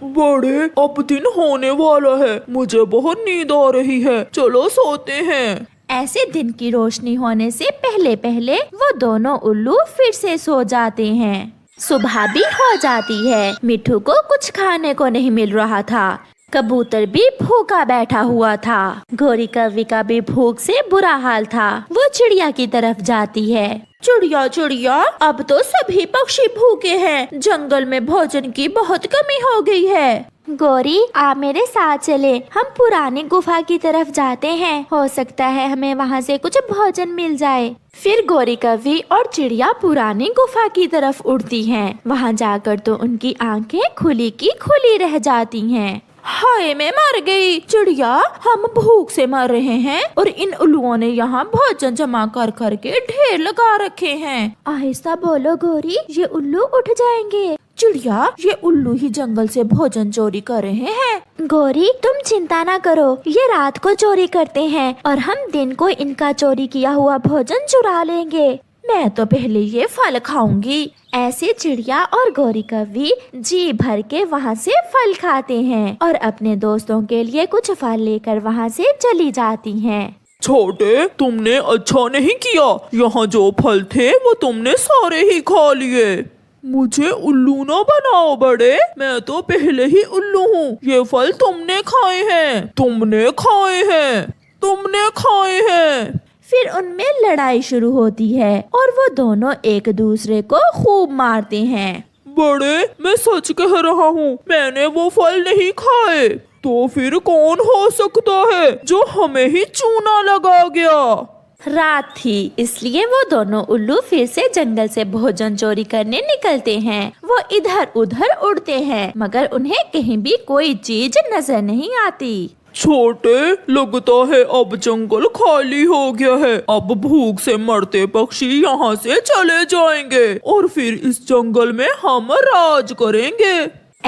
बड़े, अब दिन होने वाला है, मुझे बहुत नींद आ रही है, चलो सोते हैं। ऐसे दिन की रोशनी होने से पहले पहले वो दोनों उल्लू फिर से सो जाते हैं। सुबह भी हो जाती है। मिट्ठू को कुछ खाने को नहीं मिल रहा था। कबूतर भी भूखा बैठा हुआ था। गोरी कौवी का भी भूख से बुरा हाल था। वो चिड़िया की तरफ जाती है। चिड़िया चिड़िया, अब तो सभी पक्षी भूखे हैं। जंगल में भोजन की बहुत कमी हो गई है। गौरी, आप मेरे साथ चले, हम पुरानी गुफा की तरफ जाते हैं। हो सकता है हमें वहाँ से कुछ भोजन मिल जाए। फिर गौरी कौवी और चिड़िया पुरानी गुफा की तरफ उड़ती हैं। वहाँ जाकर तो उनकी आंखें खुली की खुली रह जाती हैं। हाय, मैं मर गई। चिड़िया, हम भूख से मर रहे हैं और इन उल्लुओं ने यहाँ भोजन जमा कर कर के ढेर लगा रखे हैं। आहिस्ता बोलो गौरी, ये उल्लू उठ जाएंगे। चिड़िया, ये उल्लू ही जंगल से भोजन चोरी कर रहे हैं। गौरी, तुम चिंता ना करो, ये रात को चोरी करते हैं और हम दिन को इनका चोरी किया हुआ भोजन चुरा लेंगे। मैं तो पहले ये फल खाऊंगी। ऐसे चिड़िया और गौरी कौवी जी भर के वहाँ से फल खाते हैं और अपने दोस्तों के लिए कुछ फल लेकर वहाँ से चली जाती हैं। छोटे, तुमने अच्छा नहीं किया। यहाँ जो फल थे वो तुमने सारे ही खा लिए। मुझे उल्लू ना बनाओ बड़े, मैं तो पहले ही उल्लू हूँ। ये फल तुमने खाए हैं, तुमने खाए हैं, तुमने खाए हैं। फिर उनमें लड़ाई शुरू होती है और वो दोनों एक दूसरे को खूब मारते हैं। बड़े, मैं सच कह रहा हूँ, मैंने वो फल नहीं खाए। तो फिर कौन हो सकता है जो हमें ही चूना लगा गया? रात थी, इसलिए वो दोनों उल्लू फिर से जंगल से भोजन चोरी करने निकलते हैं। वो इधर उधर उड़ते हैं मगर उन्हें कहीं भी कोई चीज नजर नहीं आती। छोटे, लगता है अब जंगल खाली हो गया है। अब भूख से मरते पक्षी यहाँ से चले जाएंगे और फिर इस जंगल में हम राज करेंगे।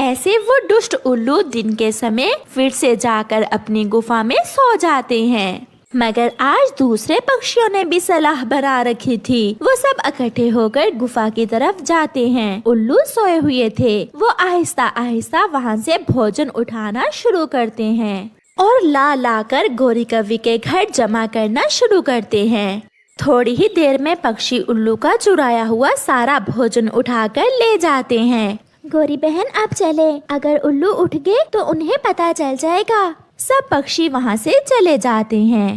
ऐसे वो दुष्ट उल्लू दिन के समय फिर से जाकर अपनी गुफा में सो जाते हैं। मगर आज दूसरे पक्षियों ने भी सलाह बना रखी थी। वो सब इकट्ठे होकर गुफा की तरफ जाते हैं। उल्लू सोए हुए थे। वो आहिस्ता आहिस्ता वहाँ से भोजन उठाना शुरू करते हैं और ला ला कर गौरी कौवी के घर जमा करना शुरू करते हैं। थोड़ी ही देर में पक्षी उल्लू का चुराया हुआ सारा भोजन उठाकर ले जाते हैं। गौरी बहन, अब चले, अगर उल्लू उठ गए तो उन्हें पता चल जाएगा। सब पक्षी वहाँ से चले जाते हैं।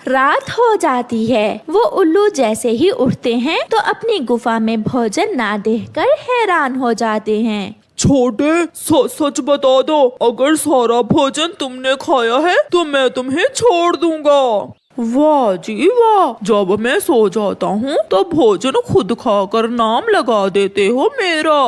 रात हो जाती है। वो उल्लू जैसे ही उठते हैं तो अपनी गुफा में भोजन ना देखकर हैरान हो जाते हैं। छोटे, सच बता दो, अगर सारा भोजन तुमने खाया है तो मैं तुम्हें छोड़ दूंगा। वाह जी वाह, जब मैं सो जाता हूँ तो भोजन खुद खाकर नाम लगा देते हो मेरा।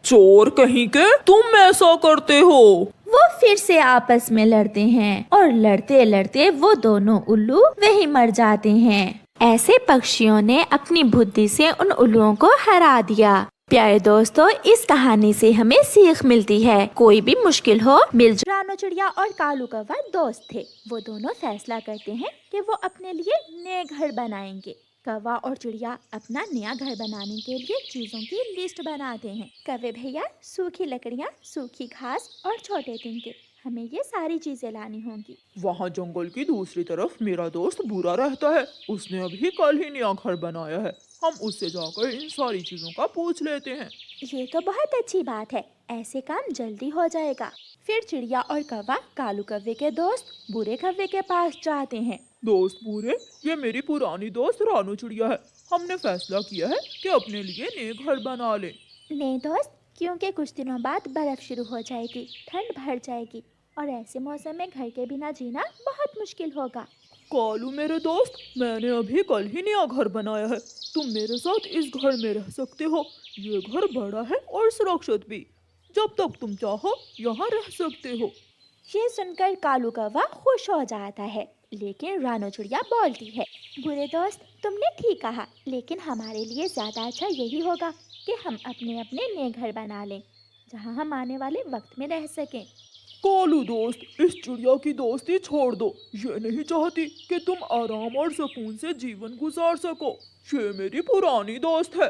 चोर कहीं के, तुम ऐसा करते हो। वो फिर से आपस में लड़ते हैं और लड़ते लड़ते वो दोनों उल्लू वहीं मर जाते हैं। ऐसे पक्षियों ने अपनी बुद्धि से उन उल्लुओं को हरा दिया। प्यारे दोस्तों, इस कहानी से हमें सीख मिलती है, कोई भी मुश्किल हो मिलजुल। रानो चिड़िया और कालू कौवा दोस्त थे। वो दोनों फैसला करते हैं कि वो अपने लिए नए घर बनाएंगे। कौवा और चिड़िया अपना नया घर बनाने के लिए चीजों की लिस्ट बनाते हैं। कौवे भैया, सूखी लकड़ियाँ, सूखी घास और छोटे तिनके, हमें ये सारी चीजें लानी होंगी। वहाँ जंगल की दूसरी तरफ मेरा दोस्त बुरा रहता है। उसने अभी कल ही नया घर बनाया है। हम उससे जाकर इन सारी चीजों का पूछ लेते हैं। ये तो बहुत अच्छी बात है, ऐसे काम जल्दी हो जाएगा। फिर चिड़िया और कौवा कालू कौवे के दोस्त बुरे कौवे के पास जाते हैं। दोस्त बुरे, ये मेरी पुरानी दोस्त रानू चिड़िया है। हमने फैसला किया है कि अपने लिए नए घर बना लें। नहीं दोस्त, क्योंकि कुछ दिनों बाद बर्फ शुरू हो जाएगी, ठंड बढ़ जाएगी और ऐसे मौसम में घर के बिना जीना बहुत मुश्किल होगा। कालू मेरे दोस्त, मैंने अभी कल ही नया घर बनाया है। तुम मेरे साथ इस घर में रह सकते हो। ये घर बड़ा है और सुरक्षित भी। जब तक तुम चाहो यहाँ रह सकते हो। ये सुनकर कालू कौवा खुश हो जाता है, लेकिन रानो चिड़िया बोलती है, बुरे दोस्त, तुमने ठीक कहा, लेकिन हमारे लिए ज्यादा अच्छा यही होगा कि हम अपने अपने नए घर बना लें, जहाँ हम आने वाले वक्त में रह सकें। कालू दोस्त, इस चिड़िया की दोस्ती छोड़ दो। ये नहीं चाहती कि तुम आराम और सुकून से जीवन गुजार सको। ये मेरी पुरानी दोस्त है।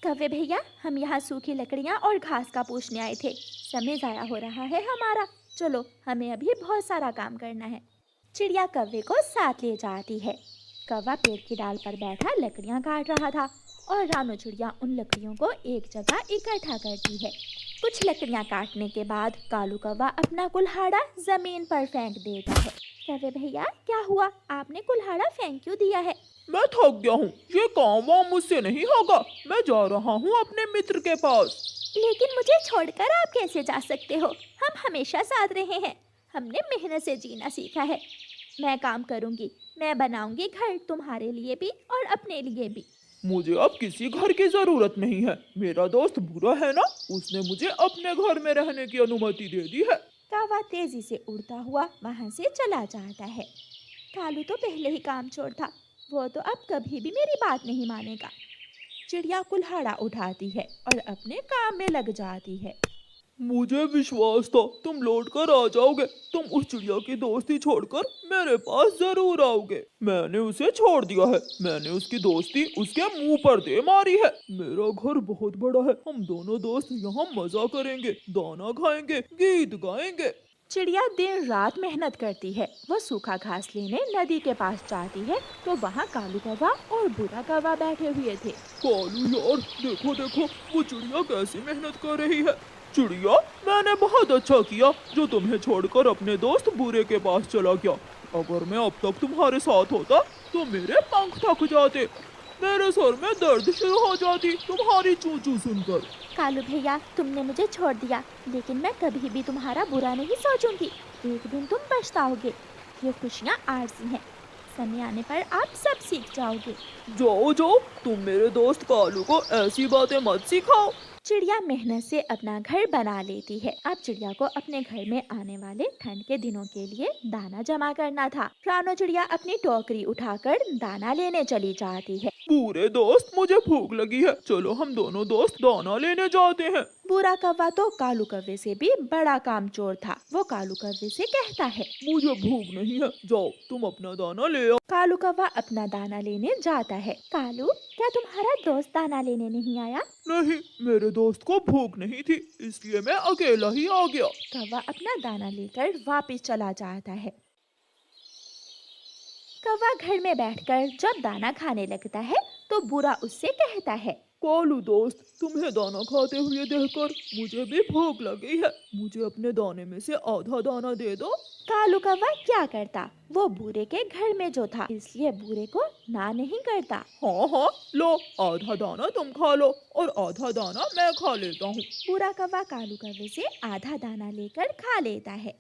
कौवे भैया, हम यहाँ सूखी लकड़ियाँ और घास का पूछने आए थे। समय ज़ाया हो रहा है हमारा, चलो हमें अभी बहुत सारा काम करना है। चिड़िया कौवे को साथ ले जाती है। कौवा पेड़ की डाल पर बैठा लकड़ियाँ काट रहा था और रानो चिड़िया उन लकड़ियों को एक जगह इकट्ठा करती है। कुछ लकड़ियाँ काटने के बाद कालू कौवा अपना कुल्हाड़ा जमीन पर फेंक देता है। कौवे भैया, क्या हुआ? आपने कुल्हाड़ा फेंक क्यों दिया है? मैं थक गया हूँ, ये काम वाम मुझसे नहीं होगा। मैं जा रहा हूँ अपने मित्र के पास। लेकिन मुझे छोड़कर आप कैसे जा सकते हो? हम हमेशा साथ रहे हैं। हमने मेहनत से जीना सीखा है। मैं काम करूंगी, मैं बनाऊंगी घर तुम्हारे लिए भी और अपने लिए भी। मुझे अब किसी घर की जरूरत नहीं है। मेरा दोस्त बुरा है ना, उसने मुझे अपने घर में रहने की अनुमति दे दी है। कौवा तेजी से उड़ता हुआ वहां से चला जाता है। कालू तो पहले ही कामचोर था, वो तो अब कभी भी मेरी बात नहीं मानेगा। चिड़िया कुल्हाड़ा उठाती है और अपने काम में लग जाती है। मुझे विश्वास था तुम लौट कर आ जाओगे। तुम उस चिड़िया की दोस्ती छोड़कर मेरे पास जरूर आओगे। मैंने उसे छोड़ दिया है। मैंने उसकी दोस्ती उसके मुंह पर दे मारी है। मेरा घर बहुत बड़ा है। हम दोनों दोस्त यहाँ मजा करेंगे, दाना खाएंगे, गीत गाएंगे। चिड़िया दिन रात मेहनत करती है। वो सूखा घास लेने नदी के पास जाती है तो वहाँ कालू कौवा और बुरा कौवा बैठे हुए थे। कालू यार, देखो देखो वो चिड़िया कैसी मेहनत कर रही है। चिड़िया, मैंने बहुत अच्छा किया जो तुम्हें छोड़कर अपने दोस्त बुरे के पास चला गया। अगर मैं अब तक तुम्हारे साथ होता तो मेरे पंख थक जाते, मेरे सर में दर्द शुरू हो जाती तुम्हारी चू चू सुनकर। कालू भैया, तुमने मुझे छोड़ दिया, लेकिन मैं कभी भी तुम्हारा बुरा नहीं सोचूंगी। एक दिन तुम पछताओगे। ये खुशियाँ आरज़ी हैं, समय आने पर आप सब सीख जाओगे। जाओ जाओ, तुम मेरे दोस्त कालू को ऐसी बातें मत सिखाओ। चिड़िया मेहनत से अपना घर बना लेती है। अब चिड़िया को अपने घर में आने वाले ठंड के दिनों के लिए दाना जमा करना था। रानो चिड़िया अपनी टोकरी उठाकर दाना लेने चली जाती है। बुरे दोस्त, मुझे भूख लगी है, चलो हम दोनों दोस्त दाना लेने जाते हैं। बुरा कौवा तो कालू कौवे से भी बड़ा कामचोर था। वो कालू कौवे से कहता है, मुझे भूख नहीं है, जाओ तुम अपना दाना ले आओ। कालू कौवा अपना दाना लेने जाता है। कालू, क्या तुम्हारा दोस्त दाना लेने नहीं आया? नहीं, मेरे दोस्त को भूख नहीं थी, इसलिए मैं अकेला ही आ गया। कौवा अपना दाना लेकर वापस चला जाता है। कौवा घर में बैठकर जब दाना खाने लगता है तो बुरा उससे कहता है, कालू दोस्त, तुम्हें दाना खाते हुए देखकर मुझे भी भूख लगी है। मुझे अपने दाने में से आधा दाना दे दो। कालू कौवा क्या करता, वो बुरे के घर में जो था, इसलिए बुरे को ना नहीं करता। हाँ हाँ, लो आधा दाना तुम खा लो और आधा दाना मैं खा लेता हूँ। बुरा कौवा कालू कौवे से आधा दाना लेकर खा लेता है।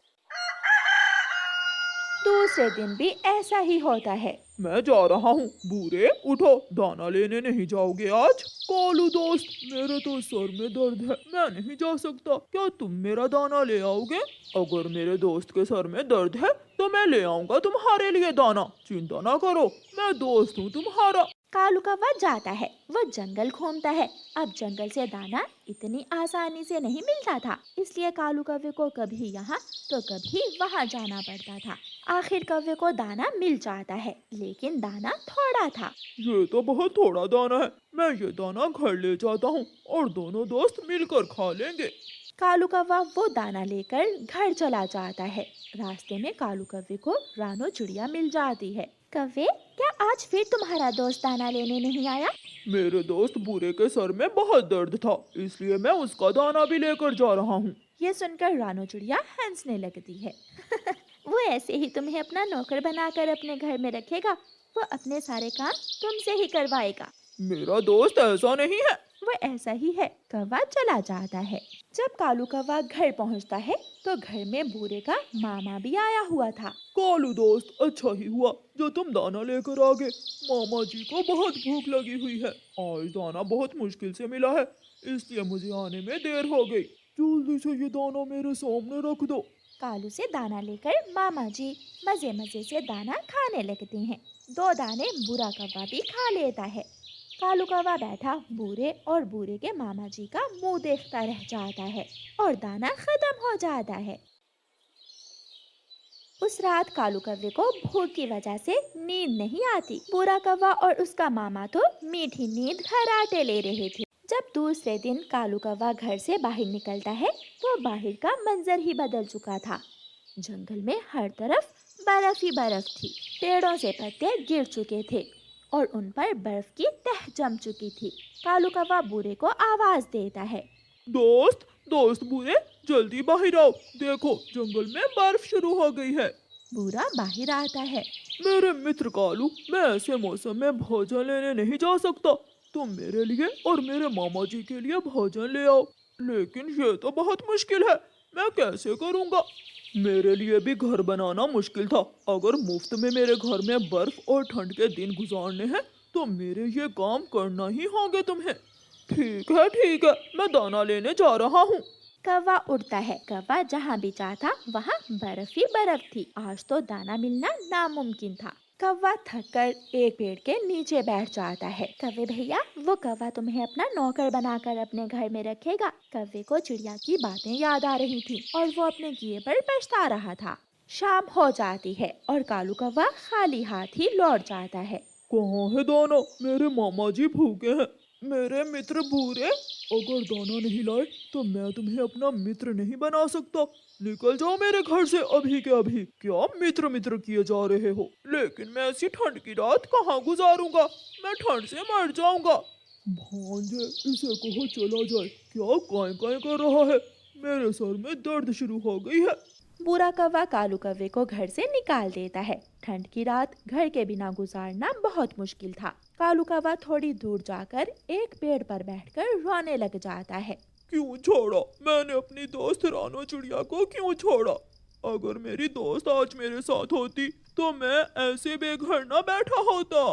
दूसरे दिन भी ऐसा ही होता है। मैं जा रहा हूँ। बुरे, उठो, दाना लेने नहीं जाओगे आज? कालू दोस्त, मेरे तो सर में दर्द है, मैं नहीं जा सकता। क्या तुम मेरा दाना ले आओगे? अगर मेरे दोस्त के सर में दर्द है तो मैं ले आऊंगा तुम्हारे लिए दाना। चिंता ना करो, मैं दोस्त हूँ तुम्हारा। कालू कौवा जाता है। वो जंगल घूमता है। अब जंगल से दाना इतनी आसानी से नहीं मिलता था, इसलिए कालू कौवे को कभी यहाँ तो कभी वहाँ जाना पड़ता था। आखिर कौवे को दाना मिल जाता है, लेकिन दाना थोड़ा था। ये तो बहुत थोड़ा दाना है, मैं ये दाना घर ले जाता हूँ और दोनों दोस्त मिलकर खा लेंगे। कालू कौवा वो दाना लेकर घर चला जाता है। रास्ते में कालू कौवे को रानो चिड़िया मिल जाती है। कौवे, क्या आज फिर तुम्हारा दोस्त दाना लेने नहीं आया? मेरे दोस्त बुरे के सर में बहुत दर्द था, इसलिए मैं उसका दाना भी लेकर जा रहा हूँ। ये सुनकर रानो चिड़िया हंसने लगती है। वो ऐसे ही तुम्हें अपना नौकर बनाकर अपने घर में रखेगा। वो अपने सारे काम तुमसे ही करवाएगा। मेरा दोस्त ऐसा नहीं है। वो ऐसा ही है। कौवा चला जाता है। जब कालू कौवा घर पहुंचता है तो घर में बुरे का मामा भी आया हुआ था। कालू दोस्त, अच्छा ही हुआ जो तुम दाना लेकर आ गए। मामा जी को बहुत भूख लगी हुई है। आज दाना बहुत मुश्किल से मिला है, इसलिए मुझे आने में देर हो गई। जल्दी से ये दाना मेरे सामने रख दो। कालू से दाना लेकर मामा जी मजे मजे से दाना खाने लगते हैं। 2 दाने बुरा कौवा भी खा लेता है। कालू कौवा बैठा बुरे और बुरे के मामा जी का मुंह देखता रह जाता है और दाना खत्म हो जाता है। उस रात कालू कौवे को भूख की वजह से नींद नहीं आती। बुरा कौवा और उसका मामा तो मीठी नींद खर्राटे ले रहे थे। जब दूसरे दिन कालू कौवा घर से बाहर निकलता है तो बाहर का मंजर ही बदल चुका था। जंगल में हर तरफ बर्फ ही बर्फ थी। पेड़ों से पत्ते गिर चुके थे और उन पर बर्फ की तह जम चुकी थी। कालू कौवा बुरे को आवाज देता है, दोस्त दोस्त बुरे, जल्दी बाहर आओ, देखो जंगल में बर्फ शुरू हो गई है। बूढ़ा बाहर आता है। मेरे मित्र कालू, मैं ऐसे मौसम में भोजन लेने नहीं जा सकता। तुम मेरे लिए और मेरे मामा जी के लिए भोजन ले आओ। लेकिन ये तो बहुत मुश्किल है, मैं कैसे करूँगा? मेरे लिए भी घर बनाना मुश्किल था। अगर मुफ्त में मेरे घर में बर्फ और ठंड के दिन गुजारने हैं तो मेरे ये काम करना ही होंगे तुम्हें। ठीक है, मैं दाना लेने जा रहा हूँ। कौवा उड़ता है। कौवा जहाँ भी जाता वहाँ बर्फ ही बर्फ थी। आज तो दाना मिलना नामुमकिन था। कौवा थककर एक पेड़ के नीचे बैठ जाता है। कौवे भैया, वो कौवा तुम्हें अपना नौकर बनाकर अपने घर में रखेगा। कौवे को चिड़िया की बातें याद आ रही थी और वो अपने किए पर पछता रहा था। शाम हो जाती है और कालू कौवा खाली हाथ ही लौट जाता है। कहाँ है दाना? मेरे मामा जी भूखे हैं। मेरे मित्र बूढ़े, अगर दाना नहीं लाए तो मैं तुम्हें अपना मित्र नहीं बना सकता। निकल जाओ मेरे घर से अभी के अभी। क्या मित्र मित्र किए जा रहे हो? लेकिन मैं ऐसी ठंड की रात कहाँ गुजारूंगा? मैं ठंड से मर जाऊंगा। भांजे, इसे कहो चला जाए। क्या काई काई कर रहा है? मेरे सर में दर्द शुरू हो गई है। बूढ़ा कौवा कालू कौवे को घर से निकाल देता है। ठंड की रात घर के बिना गुजारना बहुत मुश्किल था। कालू कौवा थोड़ी दूर जाकर एक पेड़ पर बैठकर रोने लग जाता है। क्यों छोड़ा? मैंने अपनी दोस्त रानो चिड़िया को क्यों छोड़ा? अगर मेरी दोस्त आज मेरे साथ होती तो मैं ऐसे बेघर न बैठा होता।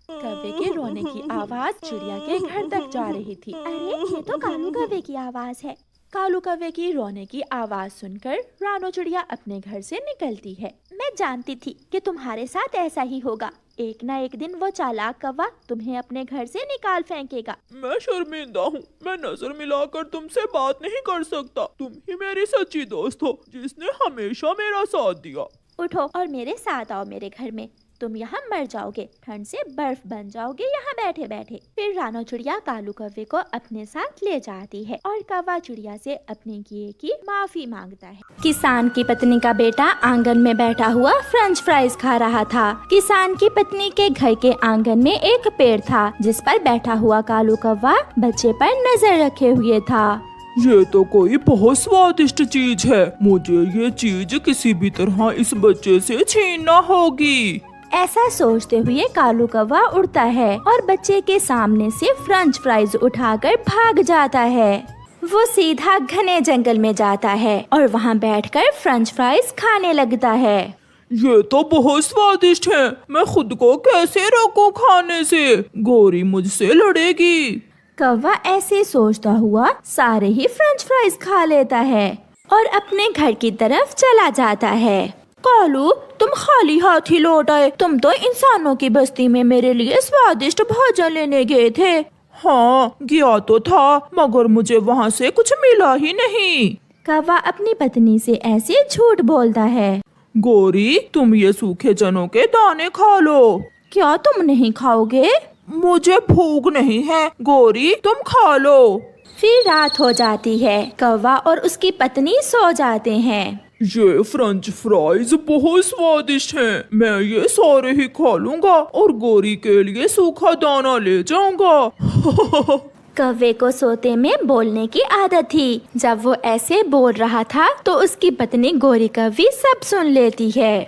कौवे के रोने की आवाज चिड़िया के घर तक जा रही थी। अरे, ये तो कालू कौवे की आवाज है। कालू कौवे की रोने की आवाज सुनकर रानो चिड़िया अपने घर से निकलती है। मैं जानती थी कि तुम्हारे साथ ऐसा ही होगा। एक ना एक दिन वो चालाक कौवा तुम्हें अपने घर से निकाल फेंकेगा। मैं शर्मिंदा हूँ। मैं नजर मिलाकर तुमसे बात नहीं कर सकता। तुम ही मेरी सच्ची दोस्त हो जिसने हमेशा मेरा साथ दिया। उठो और मेरे साथ आओ मेरे घर में। तुम यहाँ मर जाओगे, ठंड से बर्फ बन जाओगे यहाँ बैठे बैठे। फिर रानो चिड़िया कालू कौवे को अपने साथ ले जाती है और कौवा चिड़िया से अपने किए की माफी मांगता है। किसान की पत्नी का बेटा आंगन में बैठा हुआ फ्रेंच फ्राइज खा रहा था। किसान की पत्नी के घर के आंगन में एक पेड़ था जिस पर बैठा हुआ कालू कौवा बच्चे पर नजर रखे हुए था। ये तो कोई बहुत स्वादिष्ट चीज है। मुझे ये चीज किसी भी तरह इस बच्चे से छीनना होगी। ऐसा सोचते हुए कालू कौवा उड़ता है और बच्चे के सामने से फ्रेंच फ्राइज उठाकर भाग जाता है। वो सीधा घने जंगल में जाता है और वहाँ बैठकर फ्रेंच फ्राइज खाने लगता है। ये तो बहुत स्वादिष्ट है। मैं खुद को कैसे रोकूं खाने से? गोरी मुझसे लड़ेगी। कौवा ऐसे सोचता हुआ सारे ही फ्रेंच फ्राइज खा लेता है और अपने घर की तरफ चला जाता है। कालू, तुम खाली हाथ ही लौट आए। तुम तो इंसानों की बस्ती में मेरे लिए स्वादिष्ट भोजन लेने गए थे। हाँ, गया तो था, मगर मुझे वहाँ से कुछ मिला ही नहीं। कौवा अपनी पत्नी से ऐसे झूठ बोलता है। गोरी, तुम ये सूखे चनों के दाने खा लो। क्या तुम नहीं खाओगे? मुझे भूख नहीं है। गोरी, तुम खा लो। फिर रात हो जाती है। कौवा और उसकी पत्नी सो जाते हैं। ये फ्रेंच फ्राइज बहुत स्वादिष्ट हैं। मैं ये सारे ही खा लूंगा और गोरी के लिए सूखा दाना ले जाऊंगा। कौवे को सोते में बोलने की आदत थी। जब वो ऐसे बोल रहा था तो उसकी पत्नी गोरी कौवी सब सुन लेती है।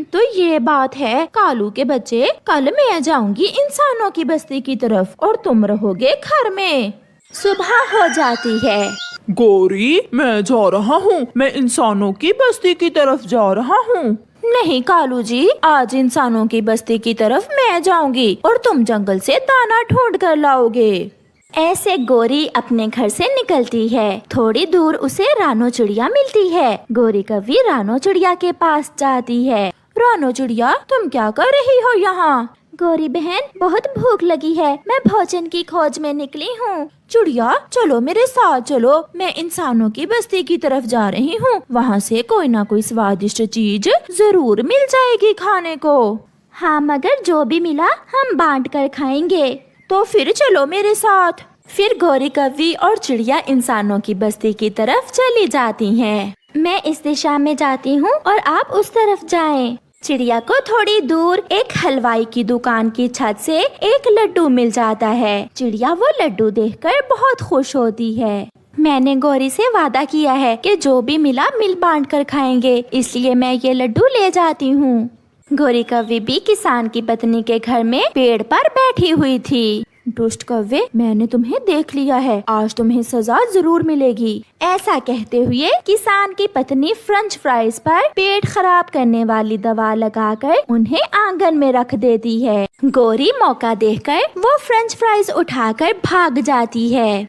तो ये बात है कालू के बच्चे, कल मैं जाऊंगी इंसानों की बस्ती की तरफ और तुम रहोगे घर में। सुबह हो जाती है। गोरी, मैं जा रहा हूँ। मैं इंसानों की बस्ती की तरफ जा रहा हूँ। नहीं कालू जी, आज इंसानों की बस्ती की तरफ मैं जाऊंगी और तुम जंगल से दाना ढूंढ कर लाओगे। ऐसे गोरी अपने घर से निकलती है। थोड़ी दूर उसे रानो चिड़िया मिलती है। गोरी कौवी रानो चिड़िया के पास जाती है। रानो चिड़िया, तुम क्या कर रही हो यहाँ? गोरी बहन, बहुत भूख लगी है, मैं भोजन की खोज में निकली हूँ। चिड़िया, चलो मेरे साथ चलो। मैं इंसानों की बस्ती की तरफ जा रही हूँ। वहाँ से कोई ना कोई स्वादिष्ट चीज जरूर मिल जाएगी खाने को। हाँ, मगर जो भी मिला हम बांट कर खाएंगे। तो फिर चलो मेरे साथ। फिर गोरी कौवी और चिड़िया इंसानों की बस्ती की तरफ चली जाती हैं। मैं इस दिशा में जाती हूँ और आप उस तरफ जाएं। चिड़िया को थोड़ी दूर एक हलवाई की दुकान की छत से एक लड्डू मिल जाता है। चिड़िया वो लड्डू देखकर बहुत खुश होती है। मैंने गौरी से वादा किया है कि जो भी मिला मिल बांट कर खाएंगे, इसलिए मैं ये लड्डू ले जाती हूँ। गौरी कौवी भी किसान की पत्नी के घर में पेड़ पर बैठी हुई थी। दुष्ट कौवे, मैंने तुम्हें देख लिया है, आज तुम्हें सजा जरूर मिलेगी। ऐसा कहते हुए किसान की पत्नी फ्रेंच फ्राइज पर पेट खराब करने वाली दवा लगाकर उन्हें आंगन में रख देती है। गौरी मौका देखकर वो फ्रेंच फ्राइज उठाकर भाग जाती है।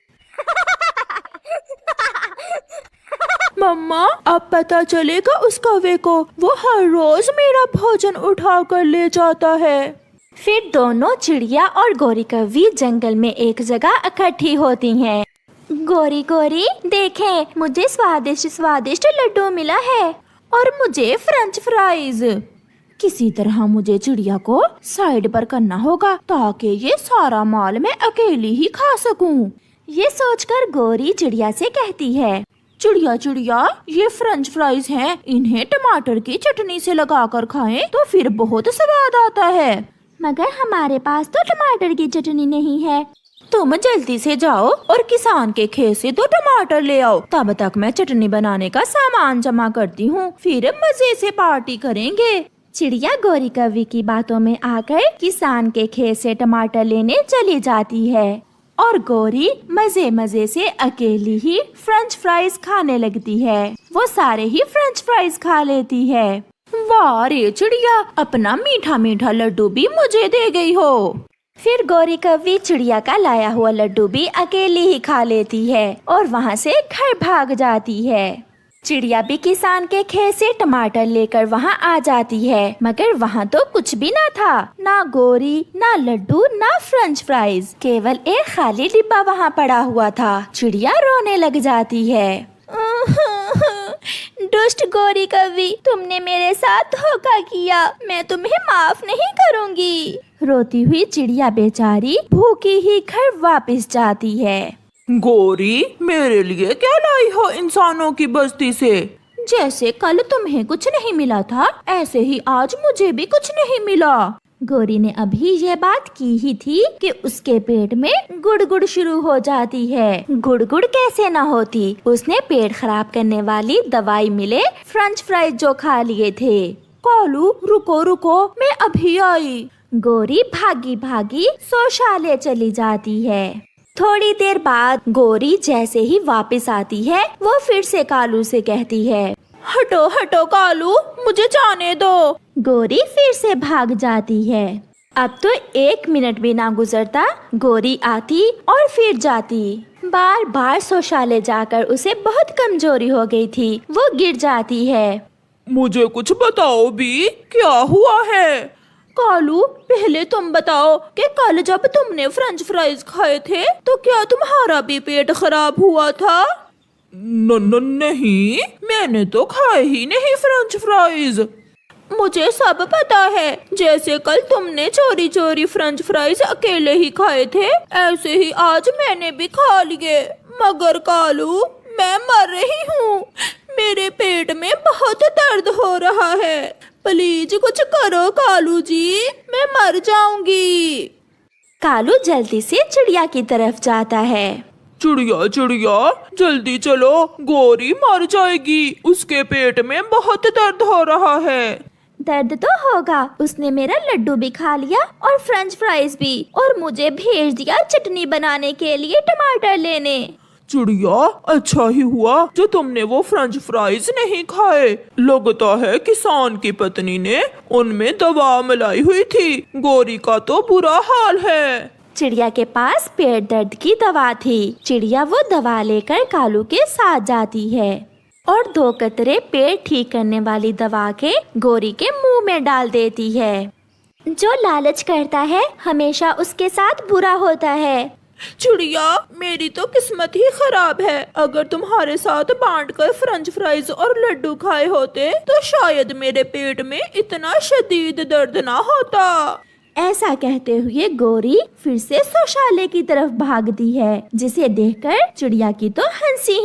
मम्मा, अब पता चलेगा उस कौवे को, वो हर रोज मेरा भोजन उठा कर ले जाता है। फिर दोनों चिड़िया और गौरी कौवी जंगल में एक जगह इकट्ठी होती हैं। गौरी गौरी, देखें, मुझे स्वादिष्ट स्वादिष्ट लड्डू मिला है और मुझे फ्रेंच फ्राइज। किसी तरह मुझे चिड़िया को साइड पर करना होगा ताकि ये सारा माल मैं अकेली ही खा सकूं। ये सोचकर गौरी चिड़िया से कहती है, चिड़िया चिड़िया, ये फ्रेंच फ्राइज हैं, इन्हें टमाटर की चटनी से लगाकर खाएं तो फिर बहुत स्वाद आता है। मगर हमारे पास तो टमाटर की चटनी नहीं है। तुम जल्दी से जाओ और किसान के खेत से 2 टमाटर ले आओ, तब तक मैं चटनी बनाने का सामान जमा करती हूँ, फिर मजे से पार्टी करेंगे। चिड़िया गौरी कौवी की बातों में आकर किसान के खेत से टमाटर लेने चली जाती है और गौरी मजे मजे से अकेली ही फ्रेंच फ्राइज खाने लगती है। वो सारे ही फ्रेंच फ्राइज खा लेती है। वाह रे चिड़िया, अपना मीठा मीठा लड्डू भी मुझे दे गई हो। फिर गौरी कौवी चिड़िया का लाया हुआ लड्डू भी अकेली ही खा लेती है और वहाँ से घर भाग जाती है। चिड़िया भी किसान के खेत से टमाटर लेकर वहाँ आ जाती है, मगर वहाँ तो कुछ भी ना था, ना गौरी, ना लड्डू, ना फ्रेंच फ्राइज, केवल एक खाली डिब्बा वहाँ पड़ा हुआ था। चिड़िया रोने लग जाती है। दुष्ट गौरी कौवी, तुमने मेरे साथ धोखा किया, मैं तुम्हें माफ नहीं करूँगी। रोती हुई चिड़िया बेचारी भूखी ही घर वापस जाती है। गौरी, मेरे लिए क्या लाई हो इंसानों की बस्ती से? जैसे कल तुम्हें कुछ नहीं मिला था, ऐसे ही आज मुझे भी कुछ नहीं मिला। गौरी ने अभी ये बात की ही थी कि उसके पेट में गुड़गुड़ शुरू हो जाती है। गुड़गुड़ कैसे ना होती, उसने पेट खराब करने वाली दवाई मिले फ्रेंच फ्राइज जो खा लिए थे। कालू, रुको रुको, मैं अभी आई। गौरी भागी भागी शौचालय चली जाती है। थोड़ी देर बाद गौरी जैसे ही वापस आती है, वो फिर से कालू से कहती है, हटो हटो कालू, मुझे जाने दो। गौरी फिर से भाग जाती है। अब तो 1 मिनट भी ना गुजरता, गौरी आती और फिर जाती। बार बार शौचालय जाकर उसे बहुत कमजोरी हो गई थी, वो गिर जाती है। मुझे कुछ बताओ भी, क्या हुआ है? कालू, पहले तुम बताओ कि कल जब तुमने फ्रेंच फ्राइज खाए थे तो क्या तुम्हारा भी पेट खराब हुआ था? नहीं, मैंने तो खाए ही नहीं फ्रेंच फ्राइज। मुझे सब पता है, जैसे कल तुमने चोरी चोरी फ्रेंच फ्राइज अकेले ही खाए थे, ऐसे ही आज मैंने भी खा लिए। मगर कालू, मैं मर रही हूँ, मेरे पेट में बहुत दर्द हो रहा है, प्लीज कुछ करो कालू जी, मैं मर जाऊंगी। कालू जल्दी से चिड़िया की तरफ जाता है। चिड़िया चिड़िया, जल्दी चलो, गौरी मर जाएगी, उसके पेट में बहुत दर्द हो रहा है। दर्द तो होगा, उसने मेरा लड्डू भी खा लिया और फ्रेंच फ्राइज भी, और मुझे भेज दिया चटनी बनाने के लिए टमाटर लेने। चिड़िया, अच्छा ही हुआ जो तुमने वो फ्रेंच फ्राइज नहीं खाए, लगता है किसान की पत्नी ने उनमें दवा मिलाई हुई थी, गौरी का तो बुरा हाल है। चिड़िया के पास पेट दर्द की दवा थी। चिड़िया वो दवा लेकर कालू के साथ जाती है और 2 कतरे पेट ठीक करने वाली दवा के गौरी के मुंह में डाल देती है। जो लालच करता है हमेशा उसके साथ बुरा होता है। चिड़िया, मेरी तो किस्मत ही खराब है, अगर तुम्हारे साथ बांटकर फ्रेंच फ्राइज और लड्डू खाए होते तो शायद मेरे पेट में इतना शदीद दर्द ना होता। ऐसा कहते हुए गौरी फिर से शौचालय की तरफ भागती है, जिसे देखकर चिड़िया की तो हंसी